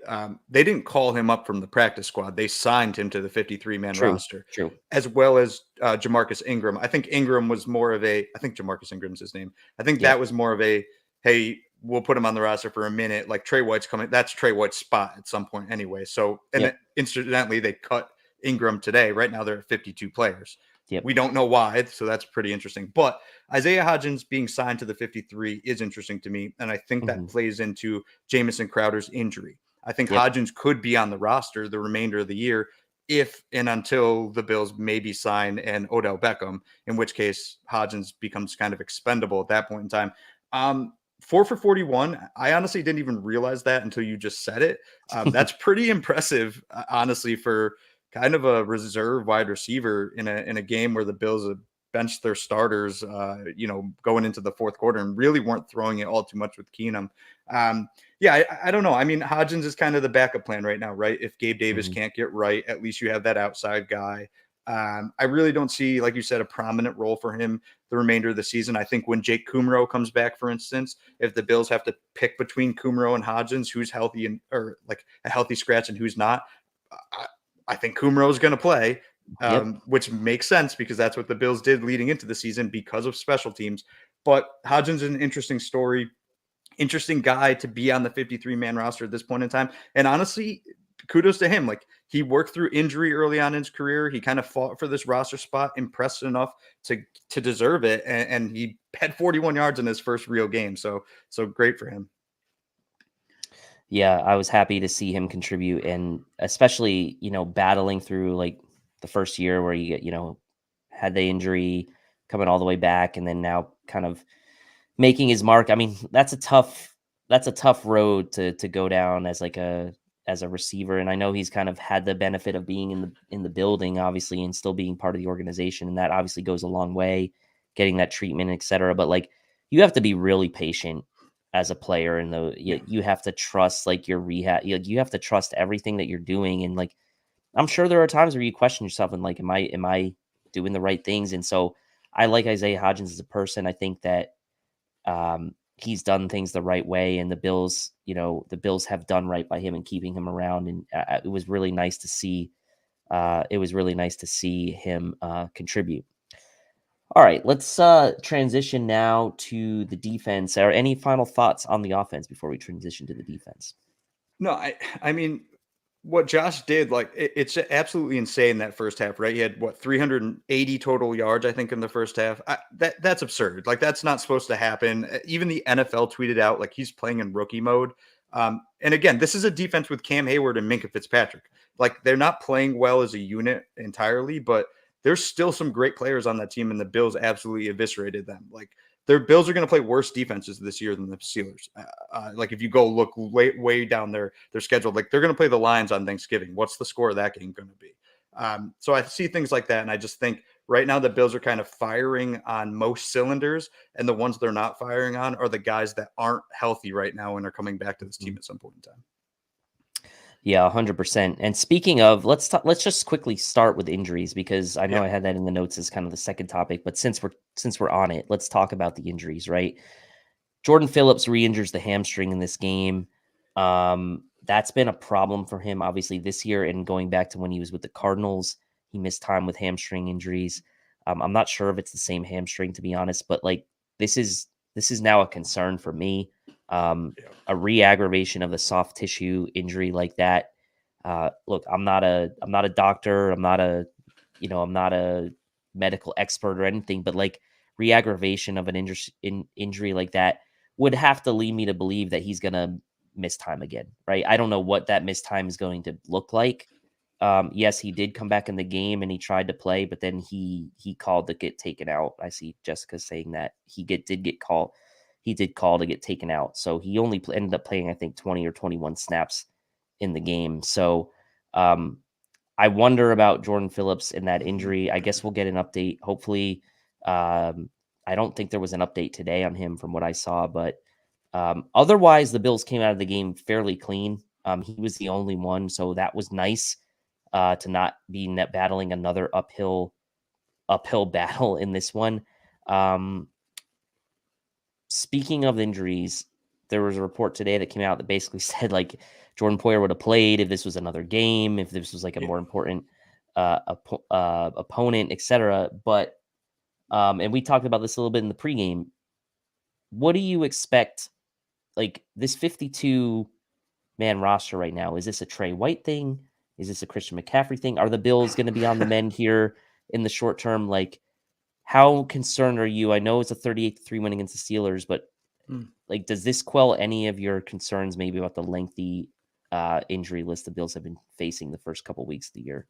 They didn't call him up from the practice squad. They signed him to the 53-man roster. True. As well as Jamarcus Ingram. I think Ingram was more of I think Jamarcus Ingram's his name. I think that was more of hey, we'll put him on the roster for a minute. Like Trey White's coming. That's Trey White's spot at some point anyway. So, and incidentally, they cut Ingram today. Right now, they're at 52 players. Yep. We don't know why, so that's pretty interesting. But Isaiah Hodgins being signed to the 53 is interesting to me, and I think that plays into Jamison Crowder's injury. I think Hodgins could be on the roster the remainder of the year if and until the Bills maybe sign an Odell Beckham, in which case Hodgins becomes kind of expendable at that point in time. 4 for 41. I honestly didn't even realize that until you just said it. That's pretty impressive, honestly, for kind of a reserve wide receiver in a game where the Bills have benched their starters, going into the fourth quarter and really weren't throwing it all too much with Keenum. I don't know. I mean, Hodgins is kind of the backup plan right now, right? If Gabe Davis can't get right, at least you have that outside guy. I really don't see, like you said, a prominent role for him the remainder of the season. I think when Jake Kumro comes back, for instance, if the Bills have to pick between Kumro and Hodgins, who's healthy or like a healthy scratch and who's not, I think Kumro is going to play, which makes sense because that's what the Bills did leading into the season because of special teams. But Hodgins is an interesting story, interesting guy to be on the 53-man roster at this point in time. And honestly, kudos to him. Like, he worked through injury early on in his career. He kind of fought for this roster spot, impressed enough to deserve it. And he had 41 yards in his first real game. So great for him. Yeah, I was happy to see him contribute, and especially, battling through like the first year where you had the injury, coming all the way back, and then now kind of making his mark. I mean, that's a tough road to go down as a receiver. And I know he's kind of had the benefit of being in the building, obviously, and still being part of the organization, and that obviously goes a long way, getting that treatment, etc. But like, you have to be really patient as a player, and you have to trust like your rehab. You have to trust everything that you're doing, and like, I'm sure there are times where you question yourself and like, am I doing the right things? And so I like Isaiah Hodgins as a person. I think that he's done things the right way, and the Bills have done right by him and keeping him around. And it was really nice to see. Him contribute. All right, let's transition now to the defense. Are any final thoughts on the offense before we transition to the defense? No, I mean, what Josh did, like, it's absolutely insane that first half, right? He had 380 total yards, I think, in the first half. That's absurd. Like, that's not supposed to happen. Even the NFL tweeted out like he's playing in rookie mode. And again, this is a defense with Cam Hayward and Minkah Fitzpatrick. Like, they're not playing well as a unit entirely, but there's still some great players on that team, and the Bills absolutely eviscerated them. Like, their Bills are going to play worse defenses this year than the Steelers. Like, if you go look way down their schedule, like, they're going to play the Lions on Thanksgiving. What's the score of that game going to be? So I see things like that, and I just think right now the Bills are kind of firing on most cylinders, and the ones they're not firing on are the guys that aren't healthy right now and are coming back to this team at some point in time. Yeah, 100%. And speaking of, let's just quickly start with injuries, because I know I had that in the notes as kind of the second topic, but since we're on it, let's talk about the injuries, right? Jordan Phillips re-injures the hamstring in this game. That's been a problem for him, obviously, this year, and going back to when he was with the Cardinals, he missed time with hamstring injuries. I'm not sure if it's the same hamstring, to be honest, but like, this is this is now a concern for me. A re-aggravation of a soft tissue injury like that. Look, I'm not a doctor. I'm not a medical expert or anything, but like re-aggravation of an injury like that would have to lead me to believe that he's going to miss time again, right? I don't know what that missed time is going to look like. Yes, he did come back in the game and he tried to play, but then he called to get taken out. I see Jessica saying that he did call to get taken out. So he only ended up playing, I think, 20 or 21 snaps in the game. So I wonder about Jordan Phillips and that injury. I guess we'll get an update. Hopefully, I don't think there was an update today on him from what I saw, but otherwise the Bills came out of the game fairly clean. He was the only one, so that was nice to not be battling another uphill battle in this one. Speaking of injuries, there was a report today that came out that basically said like Jordan Poyer would have played if this was another game, if this was like a more important opponent, etc. But and we talked about this a little bit in the pregame. What do you expect? Like this 52-man roster right now, is this a Trey White thing? Is this a Christian McCaffrey thing? Are the Bills going to be on the mend here in the short term? Like, how concerned are you? I know it's a 38-3 win against the Steelers, but like, does this quell any of your concerns maybe about the lengthy injury list the Bills have been facing the first couple weeks of the year?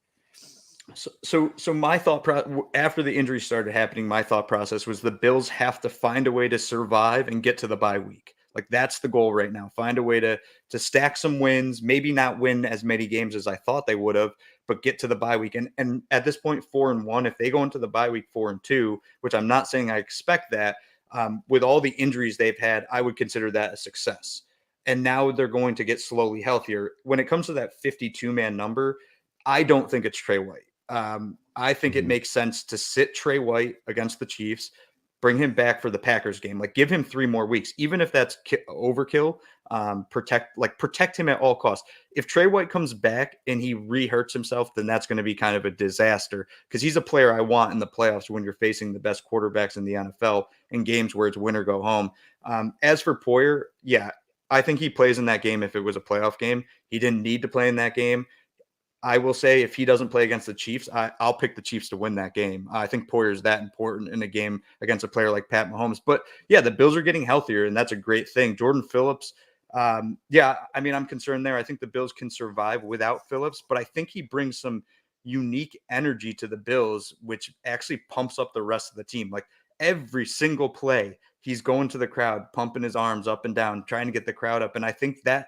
So my thought after the injury started happening, my thought process was the Bills have to find a way to survive and get to the bye week. Like that's the goal right now. Find a way to stack some wins, maybe not win as many games as I thought they would have, but get to the bye week. And at this point, 4-1, if they go into the bye week 4-2, which I'm not saying I expect that, with all the injuries they've had, I would consider that a success. And now they're going to get slowly healthier. When it comes to that 52-man number, I don't think it's Trey White. I think it makes sense to sit Trey White against the Chiefs, bring him back for the Packers game, like give him 3 more weeks, even if that's overkill. Protect him at all costs. If Trey White comes back and he re-hurts himself, then that's going to be kind of a disaster because he's a player I want in the playoffs when you're facing the best quarterbacks in the NFL in games where it's win or go home. As for Poyer, yeah, I think he plays in that game if it was a playoff game. He didn't need to play in that game. I will say if he doesn't play against the Chiefs, I'll pick the Chiefs to win that game. I think Poyer is that important in a game against a player like Pat Mahomes. But yeah, the Bills are getting healthier, and that's a great thing. Jordan Phillips, I'm concerned there. I think the Bills can survive without Phillips, but I think he brings some unique energy to the Bills, which actually pumps up the rest of the team. Like every single play, he's going to the crowd, pumping his arms up and down, trying to get the crowd up. And I think that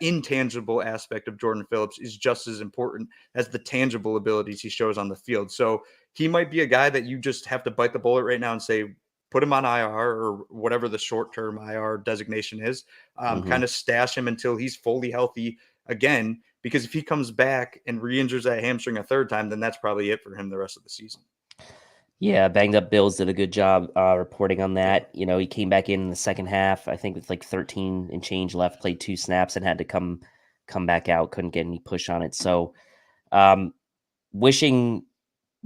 intangible aspect of Jordan Phillips is just as important as the tangible abilities he shows on the field. So he might be a guy that you just have to bite the bullet right now and say, put him on IR or whatever the short-term IR designation is, kind of stash him until he's fully healthy again, because if he comes back and re-injures that hamstring a third time, then that's probably it for him the rest of the season. Yeah, Banged Up Bills did a good job reporting on that. You know, he came back in the second half, I think with like 13 and change left, played 2 snaps and had to come back out, couldn't get any push on it. So wishing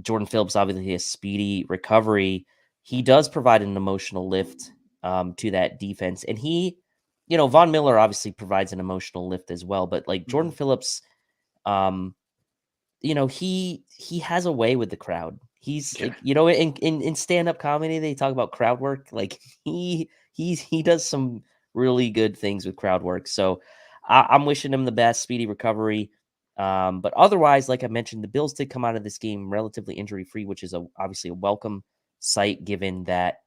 Jordan Phillips obviously a speedy recovery. He does provide an emotional lift to that defense. And he, you know, Von Miller obviously provides an emotional lift as well. But like Jordan Phillips, you know, he has a way with the crowd. He's like, you know, in stand-up comedy, they talk about crowd work. Like he does some really good things with crowd work. So I'm wishing him the best, speedy recovery. But otherwise, like I mentioned, the Bills did come out of this game relatively injury-free, which is obviously a welcome sight given that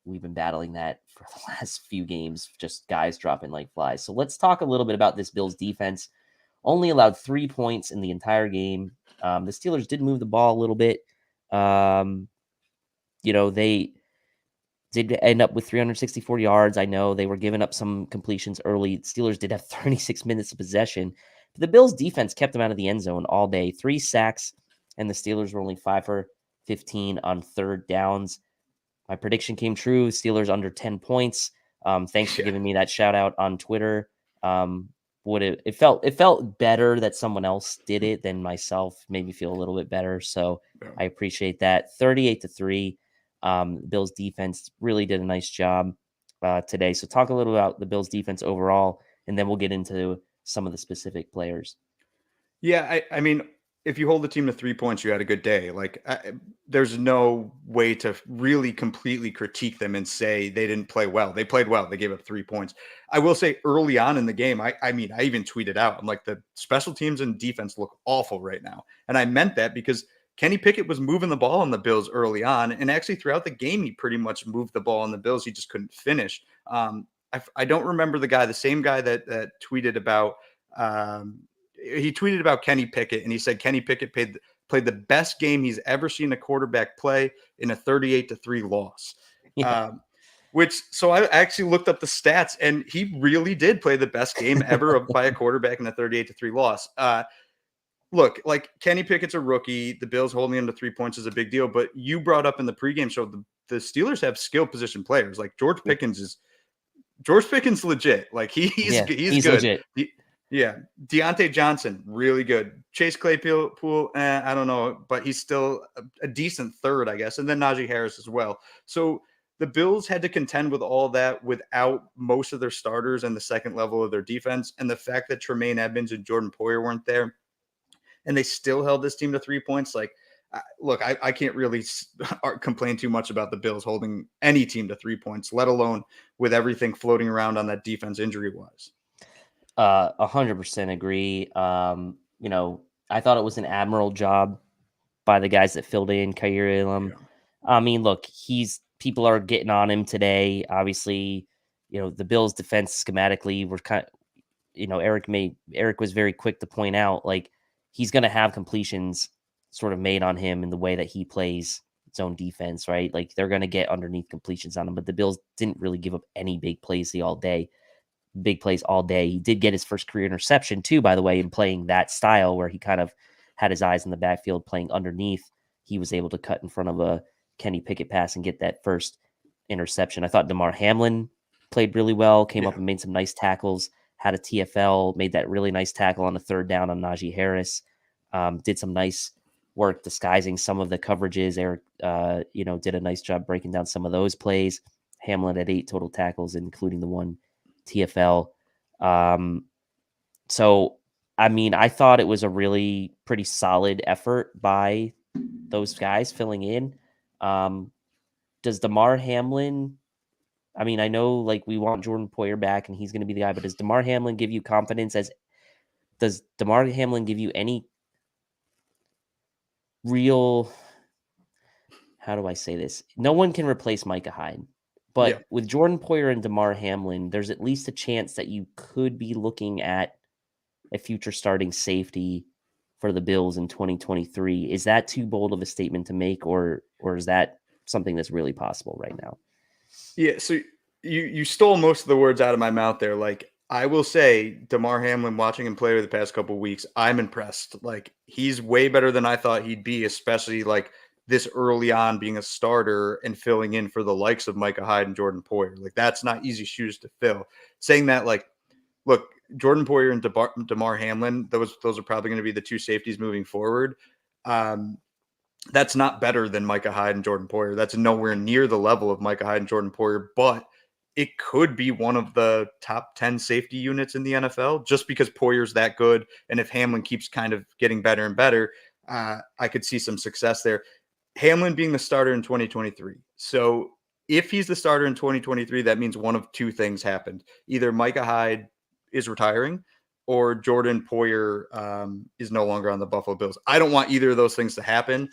we've been battling that for the last few games, just guys dropping like flies. So let's talk a little bit about this Bills defense. Only allowed 3 points in the entire game. The Steelers did move the ball a little bit. You know, they did end up with 364 yards. I know they were giving up some completions early. Steelers did have 36 minutes of possession. But the Bills defense kept them out of the end zone all day. 3 sacks, and the Steelers were only 5 for 15 on third downs. My prediction came true. Steelers under 10 points. Thanks for giving me that shout out on Twitter. It felt better that someone else did it than myself. Made me feel a little bit better. So I appreciate that. 38-3. Bills defense really did a nice job today. So talk a little about the Bills defense overall, and then we'll get into some of the specific players. Yeah, I mean, if you hold the team to 3 points, you had a good day. Like, there's no way to really completely critique them and say they didn't play well. They played well. They gave up 3 points. I will say early on in the game, I mean, I even tweeted out, I'm like, the special teams and defense look awful right now. And I meant that because Kenny Pickett was moving the ball on the Bills early on. And actually throughout the game, he pretty much moved the ball on the Bills. He just couldn't finish. I don't remember the same guy that tweeted about, he tweeted about Kenny Pickett, and he said Kenny Pickett played the best game he's ever seen a quarterback play in a 38-3 loss. Yeah. So I actually looked up the stats, and he really did play the best game ever by a quarterback in a 38-3 loss. Look, like, Kenny Pickett's a rookie. The Bills holding him to 3 points is a big deal, but you brought up in the pregame show, the Steelers have skill position players. Like, George Pickens legit. Like, he's good. Legit. Yeah. Deontay Johnson, really good. Chase Claypool, I don't know, but he's still a decent third, I guess. And then Najee Harris as well. So the Bills had to contend with all that without most of their starters and the second level of their defense. And the fact that Tremaine Edmonds and Jordan Poyer weren't there, and they still held this team to 3 points. Like, look, I can't really complain too much about the Bills holding any team to 3 points, let alone with everything floating around on that defense injury-wise. 100% agree. I thought it was an admirable job by the guys that filled in Kaiir Elam. Yeah. I mean, look, people are getting on him today. Obviously, the Bills defense schematically were Eric was very quick to point out, like, he's going to have completions sort of made on him in the way that he plays zone defense, right? Like, they're going to get underneath completions on him, but the Bills didn't really give up any big plays all day. He did get his first career interception too, by the way, in playing that style where he kind of had his eyes in the backfield playing underneath. He was able to cut in front of a Kenny Pickett pass and get that first interception. I thought Damar Hamlin played really well, came up and made some nice tackles, had a TFL, made that really nice tackle on a third down on Najee Harris, did some nice work disguising some of the coverages. Eric, did a nice job breaking down some of those plays. Hamlin had 8 total tackles, including the one TFL. So, I mean, I thought it was a really pretty solid effort by those guys filling in. Does Damar Hamlin, I mean, I know, like, we want Jordan Poyer back and he's going to be the guy, but does Damar Hamlin give you confidence does Damar Hamlin give you any real, how do I say this? No one can replace Micah Hyde. But with Jordan Poyer and Damar Hamlin, there's at least a chance that you could be looking at a future starting safety for the Bills in 2023. Is that too bold of a statement to make, or is that something that's really possible right now? Yeah, so you stole most of the words out of my mouth there. Like, I will say, Damar Hamlin, watching him play over the past couple of weeks, I'm impressed. Like, he's way better than I thought he'd be, especially like this early on being a starter and filling in for the likes of Micah Hyde and Jordan Poyer. Like, that's not easy shoes to fill. Saying that, like, look, Jordan Poyer and Damar Hamlin, those are probably going to be the two safeties moving forward. That's not better than Micah Hyde and Jordan Poyer. That's nowhere near the level of Micah Hyde and Jordan Poyer, but it could be one of the top 10 safety units in the NFL just because Poyer's that good. And if Hamlin keeps kind of getting better and better, I could see some success there. Hamlin being the starter in 2023. So if he's the starter in 2023, that means one of two things happened. Either Micah Hyde is retiring or Jordan Poyer is no longer on the Buffalo Bills. I don't want either of those things to happen.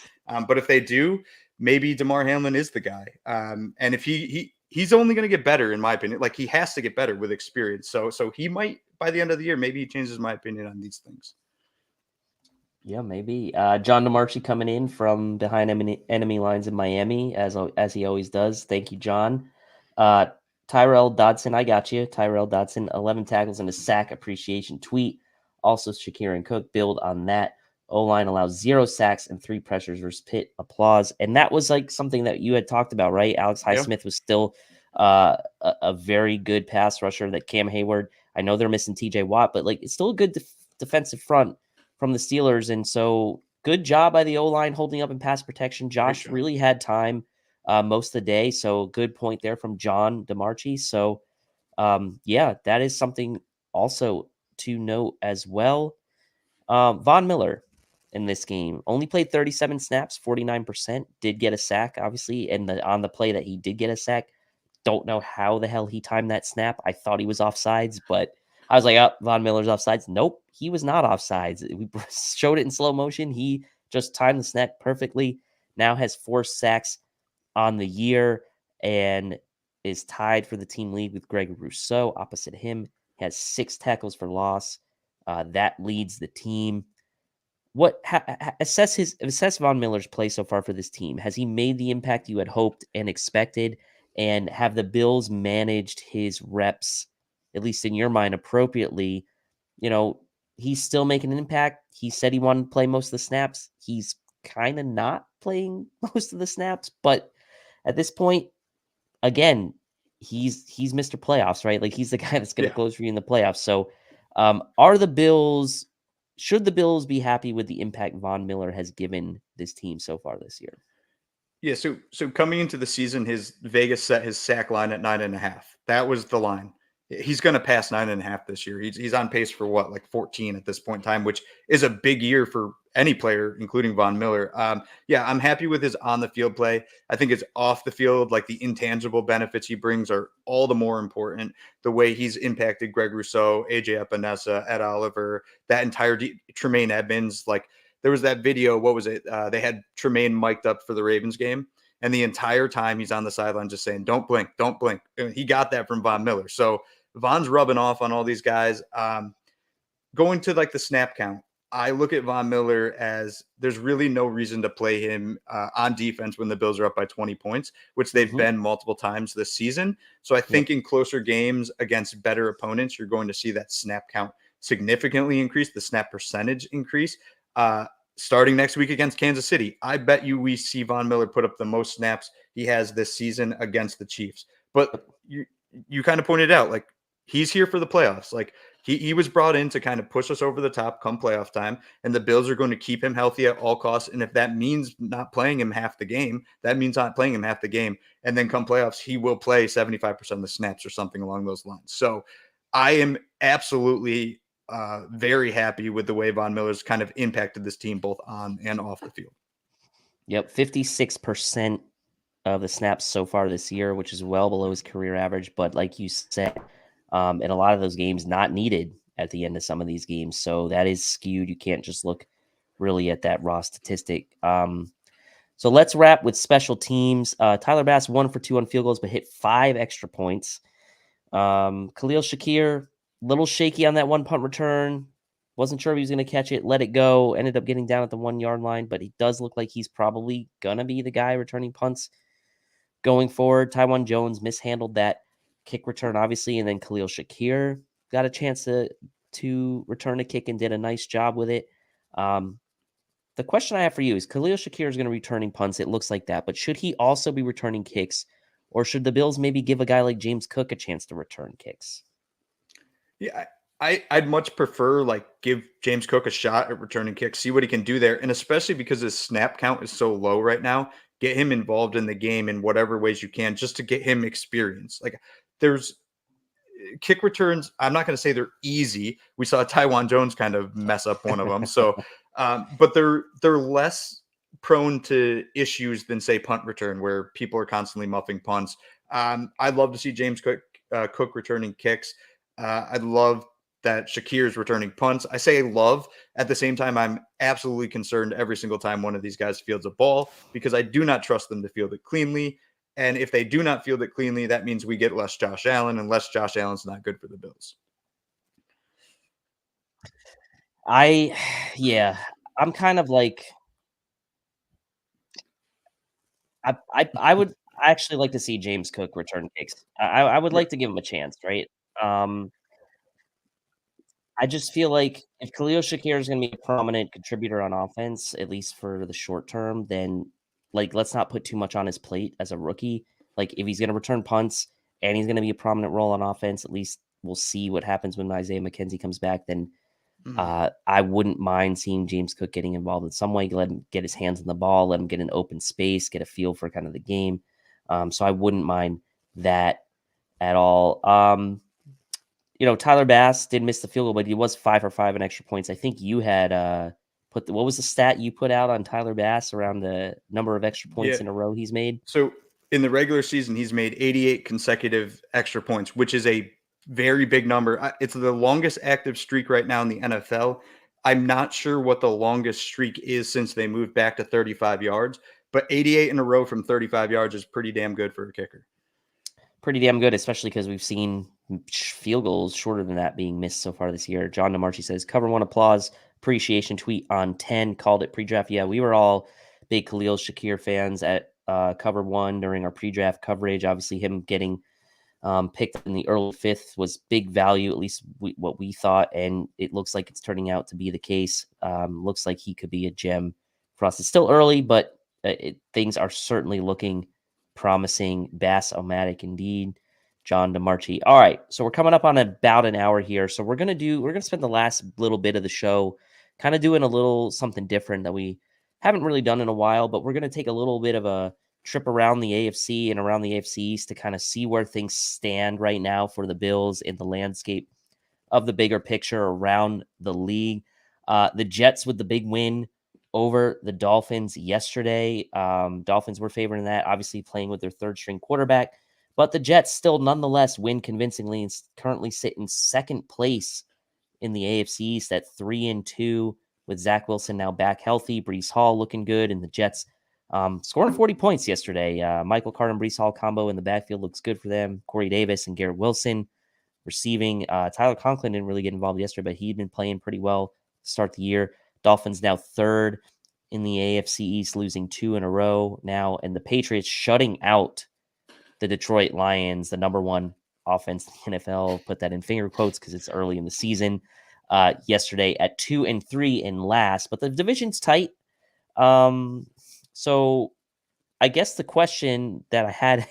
But if they do, maybe Damar Hamlin is the guy. And if he's only going to get better, in my opinion. Like, he has to get better with experience. So he might, by the end of the year, maybe he changes my opinion on these things. Yeah, maybe. John DeMarchi coming in from behind enemy lines in Miami, as he always does. Thank you, John. Tyrell Dodson, I got you. Tyrell Dodson, 11 tackles and a sack appreciation tweet. Also, Shakir and Cook build on that. O-line allows 0 sacks and 3 pressures versus Pitt. Applause. And that was like something that you had talked about, right? Alex Highsmith was still a very good pass rusher. That Cam Hayward, I know they're missing TJ Watt, but like, it's still a good defensive front from the Steelers. And so good job by the O-line holding up in pass protection. Josh really had time most of the day. So good point there from John DeMarchi. So yeah, that is something also to note as well. Von Miller in this game only played 37 snaps, 49%, did get a sack, obviously. And on the play that he did get a sack, don't know how the hell he timed that snap. I thought he was offsides, but I was like, oh, Von Miller's offsides. Nope, he was not offsides. We showed it in slow motion. He just timed the snap perfectly. Now has 4 sacks on the year and is tied for the team lead with Greg Rousseau. Opposite him, he has 6 tackles for loss. That leads the team. Assess Von Miller's play so far for this team. Has he made the impact you had hoped and expected? And have the Bills managed his reps, at least in your mind, appropriately? You know, he's still making an impact. He said he wanted to play most of the snaps. He's kind of not playing most of the snaps, but at this point, again, he's Mr. Playoffs, right? Like he's the guy that's going to close for you in the playoffs. So, should the Bills be happy with the impact Von Miller has given this team so far this year? Yeah, so coming into the season, his Vegas set his sack line at 9.5. That was the line. He's going to pass 9.5 this year. He's on pace for what, like 14 at this point in time, which is a big year for any player, including Von Miller. Yeah, I'm happy with his on the field play. I think it's off the field, like the intangible benefits he brings are all the more important. The way he's impacted Greg Rousseau, AJ Epinesa, Ed Oliver, that entire Tremaine Edmonds, like there was that video. What was it? They had Tremaine mic'd up for the Ravens game. And the entire time he's on the sideline just saying, don't blink, don't blink. And he got that from Von Miller. So Von's rubbing off on all these guys. Going to like the snap count, I look at Von Miller as there's really no reason to play him on defense when the Bills are up by 20 points, which they've been multiple times this season. So I think in closer games against better opponents, you're going to see that snap count significantly increase, the snap percentage increase. Starting next week against Kansas City, I bet you we see Von Miller put up the most snaps he has this season against the Chiefs. But you kind of pointed out, like, he's here for the playoffs. Like, he was brought in to kind of push us over the top come playoff time, and the Bills are going to keep him healthy at all costs. And if that means not playing him half the game, that means not playing him half the game. And then come playoffs, he will play 75% of the snaps or something along those lines. So I am absolutely very happy with the way Von Miller's kind of impacted this team both on and off the field. Yep, 56% of the snaps so far this year, which is well below his career average. But like you said, in a lot of those games, not needed at the end of some of these games. So that is skewed. You can't just look really at that raw statistic. So let's wrap with special teams. Tyler Bass 1 for 2 on field goals, but hit 5 extra points. Khalil Shakir, little shaky on that 1 punt return. Wasn't sure if he was going to catch it, let it go. Ended up getting down at the 1 yard line, but he does look like he's probably going to be the guy returning punts going forward. Tywan Jones mishandled that kick return, obviously, and then Khalil Shakir got a chance to return a kick and did a nice job with it. The question I have for you is Khalil Shakir is going to be returning punts. It looks like that, but should he also be returning kicks, or should the Bills maybe give a guy like James Cook a chance to return kicks? Yeah, I'd much prefer like give James Cook a shot at returning kicks, see what he can do there. And especially because his snap count is so low right now, get him involved in the game in whatever ways you can just to get him experience. Like there's kick returns. I'm not going to say they're easy. We saw Tywan Jones kind of mess up one of them. So, but they're less prone to issues than say punt return where people are constantly muffing punts. I'd love to see James Cook returning kicks. I'd love that Shakir's returning punts. I say love. At the same time, I'm absolutely concerned every single time one of these guys fields a ball because I do not trust them to field it cleanly. And if they do not field it cleanly, that means we get less Josh Allen, and less Josh Allen's not good for the Bills. I'm kind of like I would actually like to see James Cook return kicks. I would like to give him a chance, right? I just feel like if Khalil Shakir is going to be a prominent contributor on offense, at least for the short term, then like let's not put too much on his plate as a rookie. Like if he's going to return punts and he's going to be a prominent role on offense, at least we'll see what happens when Isaiah McKenzie comes back. Then I wouldn't mind seeing James Cook getting involved in some way. Let him get his hands on the ball, let him get an open space, get a feel for kind of the game. So I wouldn't mind that at all. Tyler Bass did miss the field goal, but he was 5 for 5 in extra points. I think you had what was the stat you put out on Tyler Bass around the number of extra points in a row he's made? So in the regular season, he's made 88 consecutive extra points, which is a very big number. It's the longest active streak right now in the NFL. I'm not sure what the longest streak is since they moved back to 35 yards, but 88 in a row from 35 yards is pretty damn good for a kicker. Pretty damn good, especially because we've seen field goals shorter than that being missed so far this year. John DeMarchi says, cover one applause, appreciation tweet on 10, called it pre-draft. Yeah, we were all big Khalil Shakir fans at cover one during our pre-draft coverage. Obviously, him getting picked in the early 5th was big value, at least what we thought, and it looks like it's turning out to be the case. Looks like he could be a gem for us. It's still early, but things are certainly looking promising. Bass-o-matic indeed. John DeMarchi. All right, so we're coming up on about an hour here. So we're gonna spend the last little bit of the show kind of doing a little something different that we haven't really done in a while, but we're gonna take a little bit of a trip around the AFC and around the AFC East to kind of see where things stand right now for the Bills in the landscape of the bigger picture around the league. The Jets with the big win over the Dolphins yesterday. Dolphins were favoring that, obviously playing with their third string quarterback, but the Jets still nonetheless win convincingly and currently sit in second place in the AFC East at 3-2 with Zach Wilson now back healthy, Breece Hall looking good, and the Jets scoring 40 points yesterday. Michael Carter and Breece Hall combo in the backfield looks good for them. Corey Davis and Garrett Wilson receiving. Tyler Conklin didn't really get involved yesterday, but he'd been playing pretty well to start the year. Dolphins now third in the AFC East, losing 2 in a row now, and the Patriots shutting out the Detroit Lions, the number 1 offense in the NFL. Put that in finger quotes because it's early in the season. Yesterday at 2-3 in last, but the division's tight. So I guess the question that I had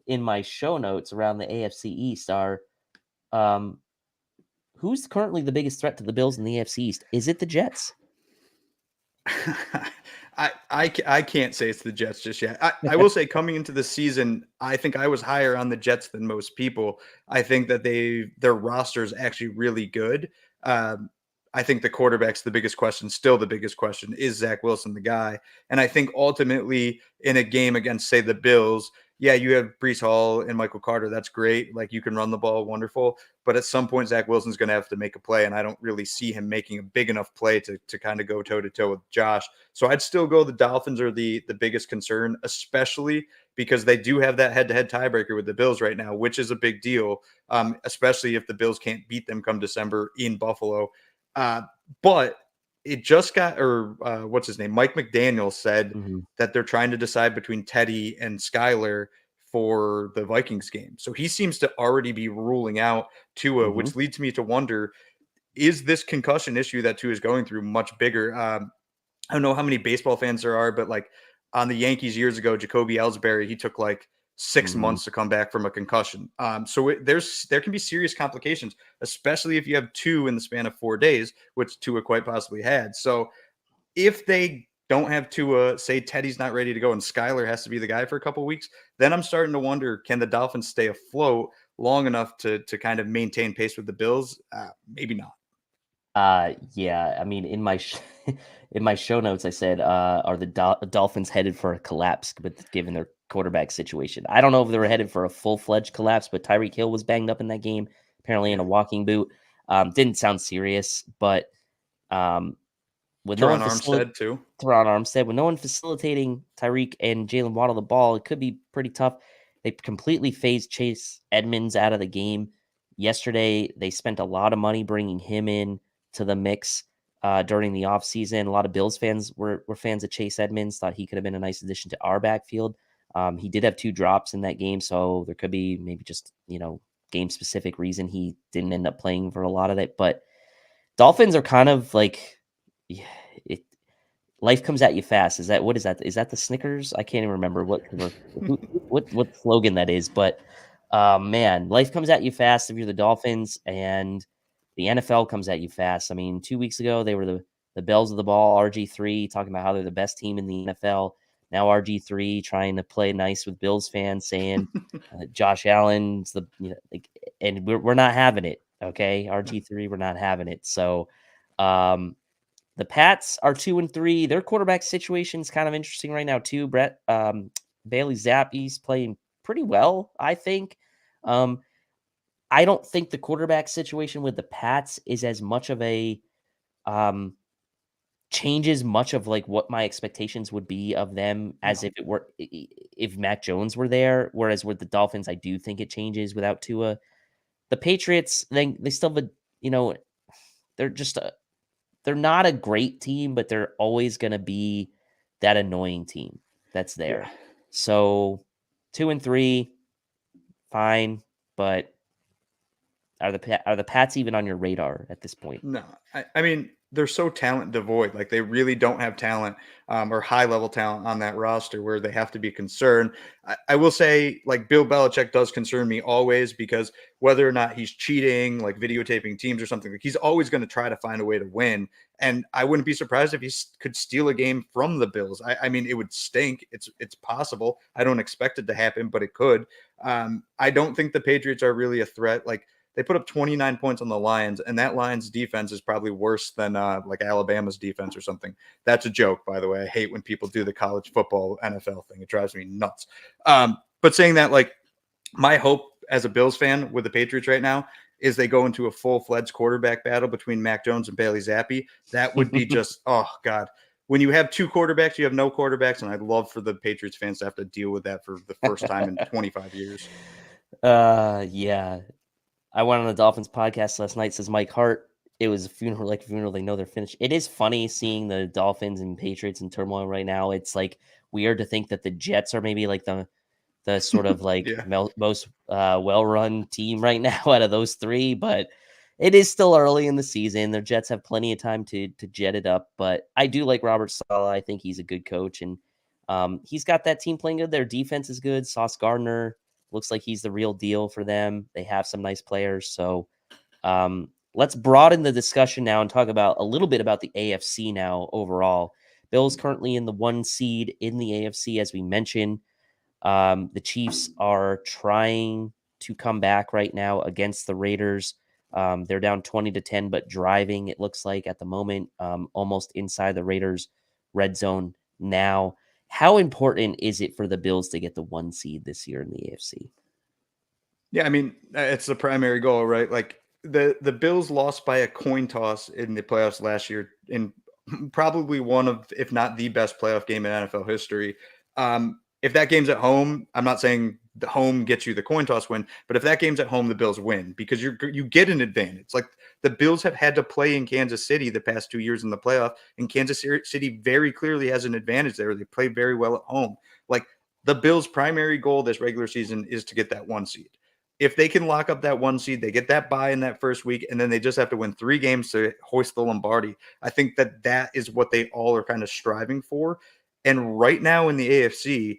in my show notes around the AFC East are, who's currently the biggest threat to the Bills in the AFC East? Is it the Jets? I can't say it's the Jets just yet. I will say coming into the season, I think I was higher on the Jets than most people. I think that their roster is actually really good. I think the quarterback's the biggest question. Still the biggest question. Is Zach Wilson the guy? And I think ultimately in a game against, say, the Bills, yeah, you have Breece Hall and Michael Carter. That's great. Like, you can run the ball, wonderful. But at some point, Zach Wilson's going to have to make a play, and I don't really see him making a big enough play to kind of go toe-to-toe with Josh. So I'd still go the Dolphins are the biggest concern, especially because they do have that head-to-head tiebreaker with the Bills right now, which is a big deal, especially if the Bills can't beat them come December in Buffalo. But it just got, what's his name? Mike McDaniel said that they're trying to decide between Teddy and Skyler for the Vikings game. So he seems to already be ruling out Tua, which leads me to wonder, is this concussion issue that Tua is going through much bigger? I don't know how many baseball fans there are, but like on the Yankees years ago, Jacoby Ellsbury, he took like 6 months to come back from a concussion. So there can be serious complications, especially if you have 2 in the span of 4 days, which Tua quite possibly had. So if they don't have Tua, say Teddy's not ready to go and Skyler has to be the guy for a couple of weeks, then I'm starting to wonder, can the Dolphins stay afloat long enough to kind of maintain pace with the Bills? Maybe not. Yeah, I mean, in my in my show notes, I said, are the Dolphins headed for a collapse given their quarterback situation? I don't know if they were headed for a full-fledged collapse, but Tyreek Hill was banged up in that game, apparently in a walking boot. Didn't sound serious, but with Teron Armstead too. Teron Armstead, with no one facilitating Tyreek and Jalen Waddle the ball, it could be pretty tough. They completely phased Chase Edmonds out of the game yesterday. They spent a lot of money bringing him in to the mix during the offseason. A lot of Bills fans were fans of Chase Edmonds, thought he could have been a nice addition to our backfield. He did have 2 drops in that game, so there could be maybe just, game-specific reason he didn't end up playing for a lot of it. But Dolphins are kind of like, life comes at you fast. What is that? Is that the Snickers? I can't even remember what slogan that is. But man, life comes at you fast if you're the Dolphins, and the NFL comes at you fast. I mean, 2 weeks ago, they were the bells of the ball, RG3, talking about how they're the best team in the NFL. Now RG3 trying to play nice with Bills fans, saying Josh Allen's and we're not having it. Okay, RG3, we're not having it. So, the Pats are 2-3. Their quarterback situation is kind of interesting right now too. Bailey Zappe's playing pretty well, I think. I don't think the quarterback situation with the Pats is as much of a changes much of like what my expectations would be of them as if Mac Jones were there. Whereas with the Dolphins, I do think it changes without Tua. The Patriots, they still have they're just they're not a great team, but they're always going to be that annoying team that's there. Yeah. So 2-3, fine, but are the Pats even on your radar at this point? No, I mean, they're so talent devoid. Like they really don't have talent or high level talent on that roster where they have to be concerned. I will say, like, Bill Belichick does concern me always because whether or not he's cheating, like videotaping teams or something, like he's always going to try to find a way to win. And I wouldn't be surprised if he could steal a game from the Bills. I mean, it would stink. It's possible. I don't expect it to happen, but it could. I don't think the Patriots are really a threat. Like, they put up 29 points on the Lions, and that Lions defense is probably worse than like Alabama's defense or something. That's a joke, by the way. I hate when people do the college football NFL thing. It drives me nuts. But saying that, like, my hope as a Bills fan with the Patriots right now is they go into a full-fledged quarterback battle between Mac Jones and Bailey Zappe. That would be just, oh, God. When you have two quarterbacks, you have no quarterbacks, and I'd love for the Patriots fans to have to deal with that for the first time in 25 years. Yeah. I went on the Dolphins podcast last night, says Mike Hart. It was a funeral, like a funeral. They know they're finished. It is funny seeing the Dolphins and Patriots in turmoil right now. It's like weird to think that the Jets are maybe like the sort of like most well-run team right now out of those three, but it is still early in the season. The Jets have plenty of time to jet it up, but I do like Robert Saleh. I think he's a good coach, and he's got that team playing good. Their defense is good. Sauce Gardner looks like he's the real deal for them. They have some nice players. So let's broaden the discussion now and talk about a little bit about the AFC now overall. Bills currently in the 1 seed in the AFC, as we mentioned. The Chiefs are trying to come back right now against the Raiders. They're down 20-10, but driving, it looks like at the moment, almost inside the Raiders red zone now. How important is it for the Bills to get the 1 seed this year in the AFC? Yeah, I mean, it's the primary goal, right? Like the Bills lost by a coin toss in the playoffs last year in probably one of, if not the best playoff game in NFL history. If that game's at home, I'm not saying the home gets you the coin toss win, but if that game's at home, the Bills win because you get an advantage. Like the Bills have had to play in Kansas City the past 2 years in the playoff, and Kansas City very clearly has an advantage there. They play very well at home. Like the Bills' primary goal this regular season is to get that 1 seed. If they can lock up that 1 seed, they get that bye in that first week, and then they just have to win 3 games to hoist the Lombardi. I think that is what they all are kind of striving for. And right now in the AFC,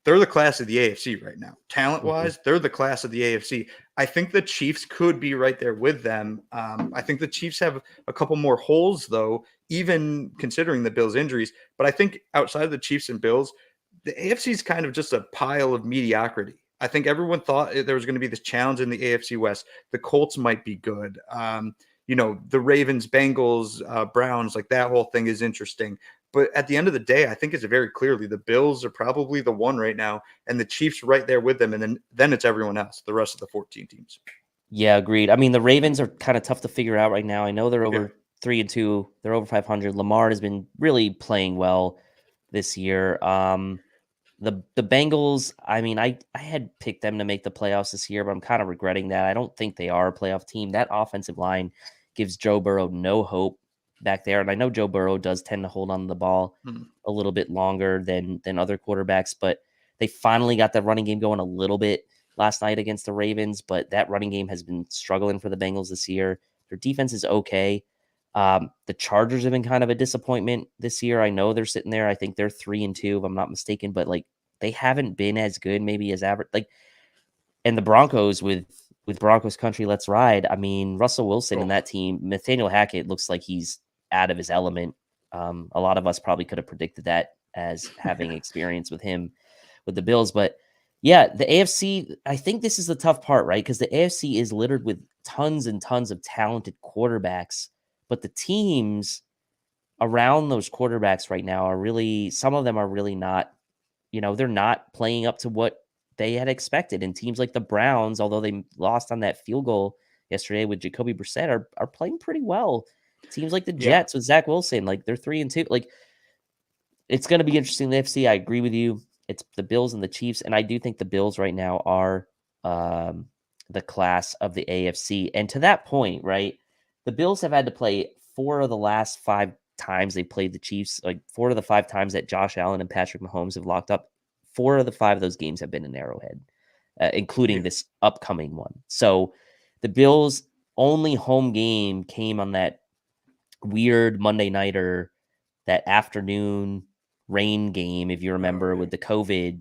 they're the class of the AFC right now. Talent-wise, they're the class of the AFC. I think the Chiefs could be right there with them. I think the Chiefs have a couple more holes, though, even considering the Bills' injuries. But I think outside of the Chiefs and Bills, the AFC is kind of just a pile of mediocrity. I think everyone thought there was going to be this challenge in the AFC West. The Colts might be good. The Ravens, Bengals, Browns, like that whole thing is interesting. But at the end of the day, I think it's very clearly the Bills are probably the one right now, and the Chiefs right there with them. And then it's everyone else, the rest of the 14 teams. Yeah, agreed. I mean, the Ravens are kind of tough to figure out right now. I know they're over 3-2. They're over 500. Lamar has been really playing well this year. The Bengals, I mean, I had picked them to make the playoffs this year, but I'm kind of regretting that. I don't think they are a playoff team. That offensive line gives Joe Burrow no hope back there. And I know Joe Burrow does tend to hold on to the ball a little bit longer than other quarterbacks, but they finally got that running game going a little bit last night against the Ravens, but that running game has been struggling for the Bengals this year. Their defense is okay. The Chargers have been kind of a disappointment this year. I know they're sitting there. I think they're 3-2, if I'm not mistaken, but like they haven't been as good, maybe as average. Like, and the Broncos with Broncos Country, let's ride. I mean, Russell Wilson and that team, Nathaniel Hackett looks like he's out of his element. A lot of us probably could have predicted that as having experience with him with the Bills. But yeah, the AFC, I think this is the tough part, right? Because the AFC is littered with tons and tons of talented quarterbacks, but the teams around those quarterbacks right now are really, some of them are really not, they're not playing up to what they had expected. And teams like the Browns, although they lost on that field goal yesterday with Jacoby Brissett, are playing pretty well. Teams like the Jets with Zach Wilson, like they're 3-2. Like, it's going to be interesting in the AFC. I agree with you. It's the Bills and the Chiefs, and I do think the Bills right now are the class of the AFC. And to that point, right, the Bills have had to play 4 of the last 5 times they played the Chiefs, like 4 of the 5 times that Josh Allen and Patrick Mahomes have locked up. 4 of the 5 of those games have been in Arrowhead, including this upcoming one. So the Bills' only home game came on that weird Monday nighter, that afternoon rain game, if you remember, with the COVID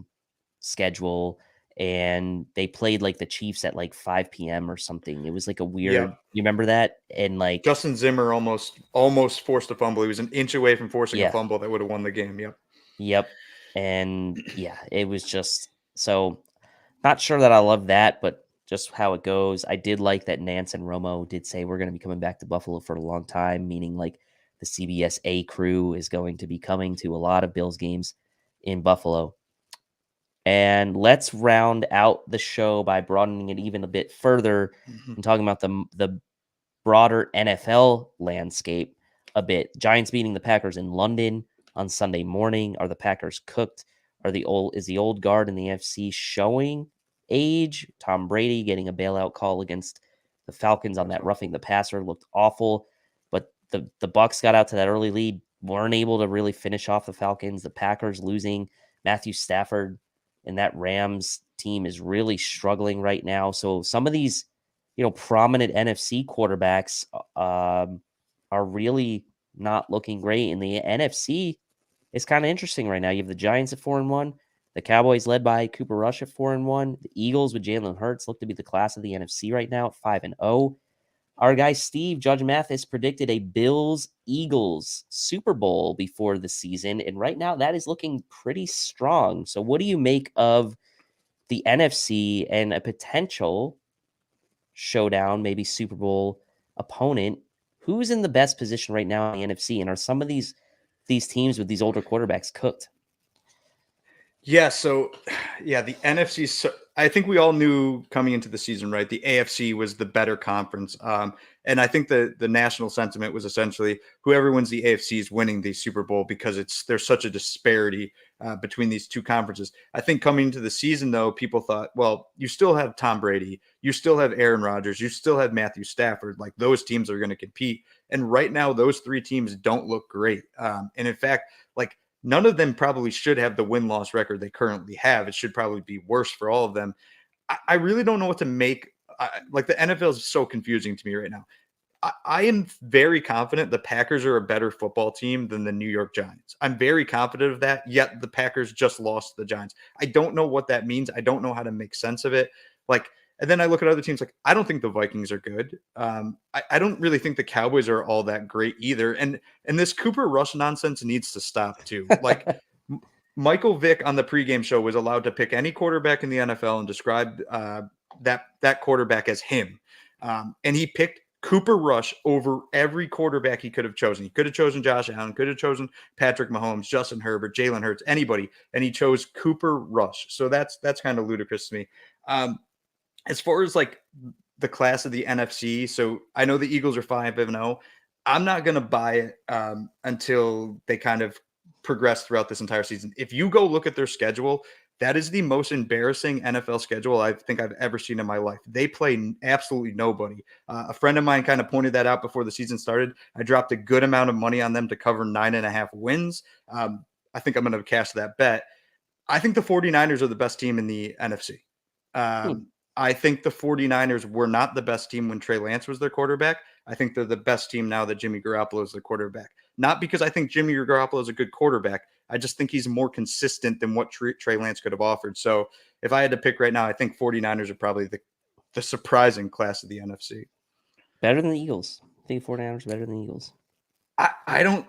schedule, and they played like the Chiefs at like 5 p.m. or something. It was like a weird, you remember that? And like Justin Zimmer almost forced a fumble. He was an inch away from forcing a fumble that would have won the game. Yep. And yeah, it was just, so not sure that I love that, but just how it goes. I did like that Nance and Romo did say we're going to be coming back to Buffalo for a long time, meaning like the CBS A crew is going to be coming to a lot of Bills games in Buffalo. And let's round out the show by broadening it even a bit further and talking about the broader NFL landscape a bit. Giants beating the Packers in London on Sunday morning. Are the Packers cooked? Is the old guard in the NFC showing age? Tom Brady getting a bailout call against the Falcons on that roughing the passer looked awful, but the Bucs got out to that early lead, weren't able to really finish off the Falcons. The Packers losing Matthew Stafford, and that Rams team is really struggling right now. So some of these, prominent NFC quarterbacks are really not looking great. And the NFC is kind of interesting right now. You have the Giants at 4-1, the Cowboys led by Cooper Rush at 4-1, the Eagles with Jalen Hurts look to be the class of the NFC right now at 5-0. Our guy Steve, Judge Mathis, predicted a Bills-Eagles Super Bowl before the season, and right now that is looking pretty strong. So what do you make of the NFC and a potential showdown, maybe Super Bowl opponent? Who's in the best position right now in the NFC, and are some of these teams with these older quarterbacks cooked? Yeah, so the NFC. So I think we all knew coming into the season, right? The AFC was the better conference, and I think the national sentiment was essentially whoever wins the AFC is winning the Super Bowl because there's such a disparity between these two conferences. I think coming into the season, though, people thought, well, you still have Tom Brady, you still have Aaron Rodgers, you still have Matthew Stafford. Like those teams are going to compete, and right now those 3 teams don't look great. And in fact, like, none of them probably should have the win-loss record they currently have. It should probably be worse for all of them. I really don't know what to make. Like the NFL is so confusing to me right now. I am very confident the Packers are a better football team than the New York Giants. I'm very confident of that, yet the Packers just lost to the Giants. I don't know what that means. I don't know how to make sense of it. Like, and then I look at other teams, like, I don't think the Vikings are good. I don't really think the Cowboys are all that great either. And this Cooper Rush nonsense needs to stop too. Like Michael Vick on the pregame show was allowed to pick any quarterback in the NFL and describe that quarterback as him. And he picked Cooper Rush over every quarterback he could have chosen. He could have chosen Josh Allen, could have chosen Patrick Mahomes, Justin Herbert, Jalen Hurts, anybody. And he chose Cooper Rush. So that's kind of ludicrous to me. As far as like the class of the NFC, so I know the Eagles are 5-0. I'm not going to buy it until they kind of progress throughout this entire season. If you go look at their schedule, that is the most embarrassing NFL schedule I think I've ever seen in my life. They play absolutely nobody. A friend of mine kind of pointed that out before the season started. I dropped a good amount of money on them to cover 9.5 wins. I think I'm going to cash that bet. I think the 49ers are the best team in the NFC. I think the 49ers were not the best team when Trey Lance was their quarterback. I think they're the best team now that Jimmy Garoppolo is their quarterback. Not because I think Jimmy Garoppolo is a good quarterback. I just think he's more consistent than what Trey Lance could have offered. So if I had to pick right now, I think 49ers are probably the surprising class of the NFC. Better than the Eagles. I think 49ers are better than the Eagles. I don't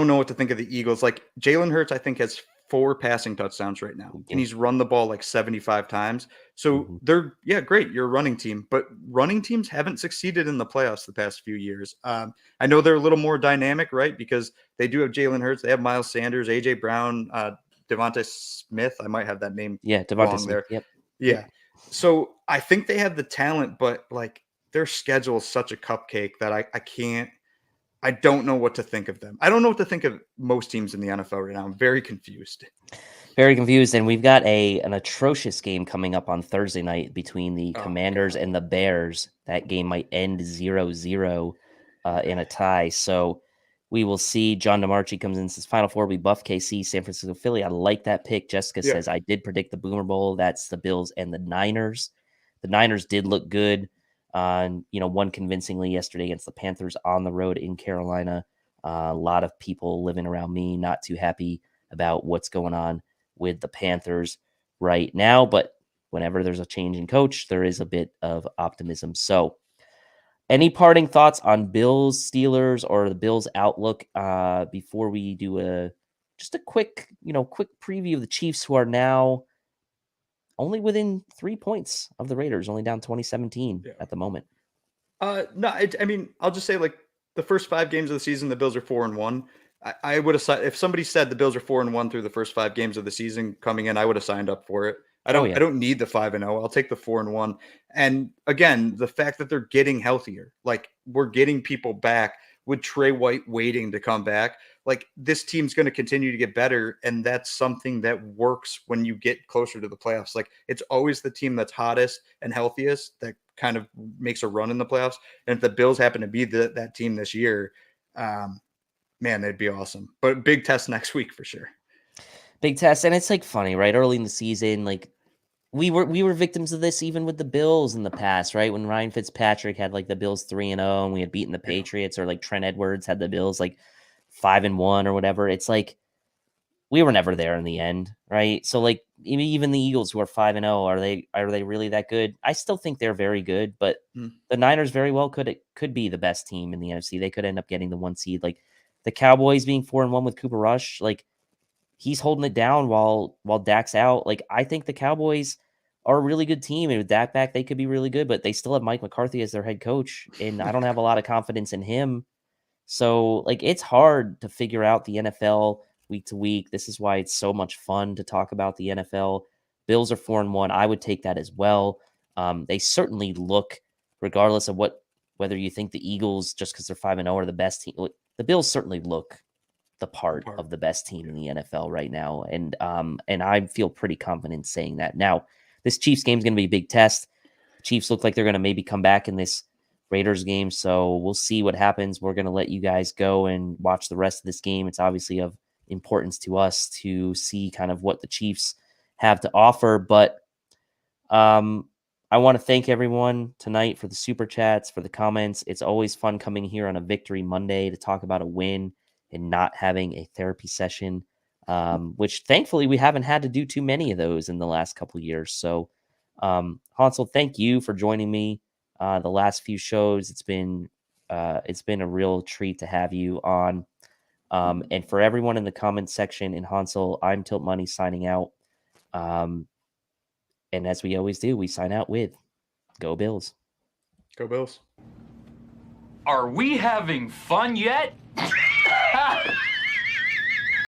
know what to think of the Eagles. Like Jalen Hurts, I think has 4 passing touchdowns right now, and he's run the ball like 75 times. So they're great. You're a running team, but running teams haven't succeeded in the playoffs the past few years. I know they're a little more dynamic, right? Because they do have Jalen Hurts, they have Miles Sanders, AJ Brown, Devontae Smith. I might have that name Devontae Smith. there. Yep. Yeah. So I think they have the talent, but like their schedule is such a cupcake that I don't know what to think of them. I don't know what to think of most teams in the NFL right now. I'm very confused. Very confused. And we've got an atrocious game coming up on Thursday night between the Commanders and the Bears. That game might end 0-0 in a tie. So we will see. John DeMarchi comes in, says Final Four, we buff KC, San Francisco, Philly. I like that pick. Jessica says, I did predict the Boomer Bowl. That's the Bills and the Niners. The Niners did look good. Won convincingly yesterday against the Panthers on the road in Carolina. A lot of people living around me not too happy about what's going on with the Panthers right now. But whenever there's a change in coach, there is a bit of optimism. So any parting thoughts on Bills, Steelers, or the Bills outlook before we do just a quick preview of the Chiefs, who are now only within 3 points of the Raiders, only down 2017 at the moment. No, I'll just say like the first 5 games of the season, the Bills are 4-1. I would have if somebody said the Bills are 4-1 through the first 5 games of the season coming in, I would have signed up for it. I don't need the 5-0. I'll take the 4-1. And again, the fact that they're getting healthier, like we're getting people back with Trey White waiting to come back. Like this team's going to continue to get better. And that's something that works when you get closer to the playoffs. Like it's always the team that's hottest and healthiest that kind of makes a run in the playoffs. And if the Bills happen to be that team this year, man, they'd be awesome. But big test next week for sure. Big test. And it's like funny, right? Early in the season, like we were victims of this even with the Bills in the past, right? When Ryan Fitzpatrick had like the Bills 3-0 and we had beaten the Patriots, or like Trent Edwards had the Bills like 5-1 or whatever. It's like we were never there in the end, right? So like even the Eagles, who are 5-0, are they really that good? I still think they're very good, but the Niners very well could be the best team in the NFC. They could end up getting the 1 seed. Like the Cowboys being 4-1 with Cooper Rush, like he's holding it down while Dak's out. Like I think the Cowboys are a really good team, and with Dak back, they could be really good. But they still have Mike McCarthy as their head coach, and I don't have a lot of confidence in him. So like it's hard to figure out the NFL week to week. This is why it's so much fun to talk about the NFL. Bills are 4-1. I would take that as well. They certainly look, regardless of whether you think the Eagles, just because they're 5-0, are the best team. The Bills certainly look the part of the best team in the NFL right now, and I feel pretty confident saying that. Now, this Chiefs game is going to be a big test. Chiefs look like they're going to maybe come back in this Raiders game, so we'll see what happens. We're going to let you guys go and watch the rest of this game. It's obviously of importance to us to see kind of what the Chiefs have to offer, but I want to thank everyone tonight for the super chats, for the comments. It's always fun coming here on a Victory Monday to talk about a win and not having a therapy session, which thankfully we haven't had to do too many of those in the last couple of years. So Hansel, thank you for joining me the last few shows. It's been a real treat to have you on. And for everyone in the comments section, and Hansel, I'm Tilt Money signing out. And as we always do, we sign out with Go Bills. Go Bills. Are we having fun yet?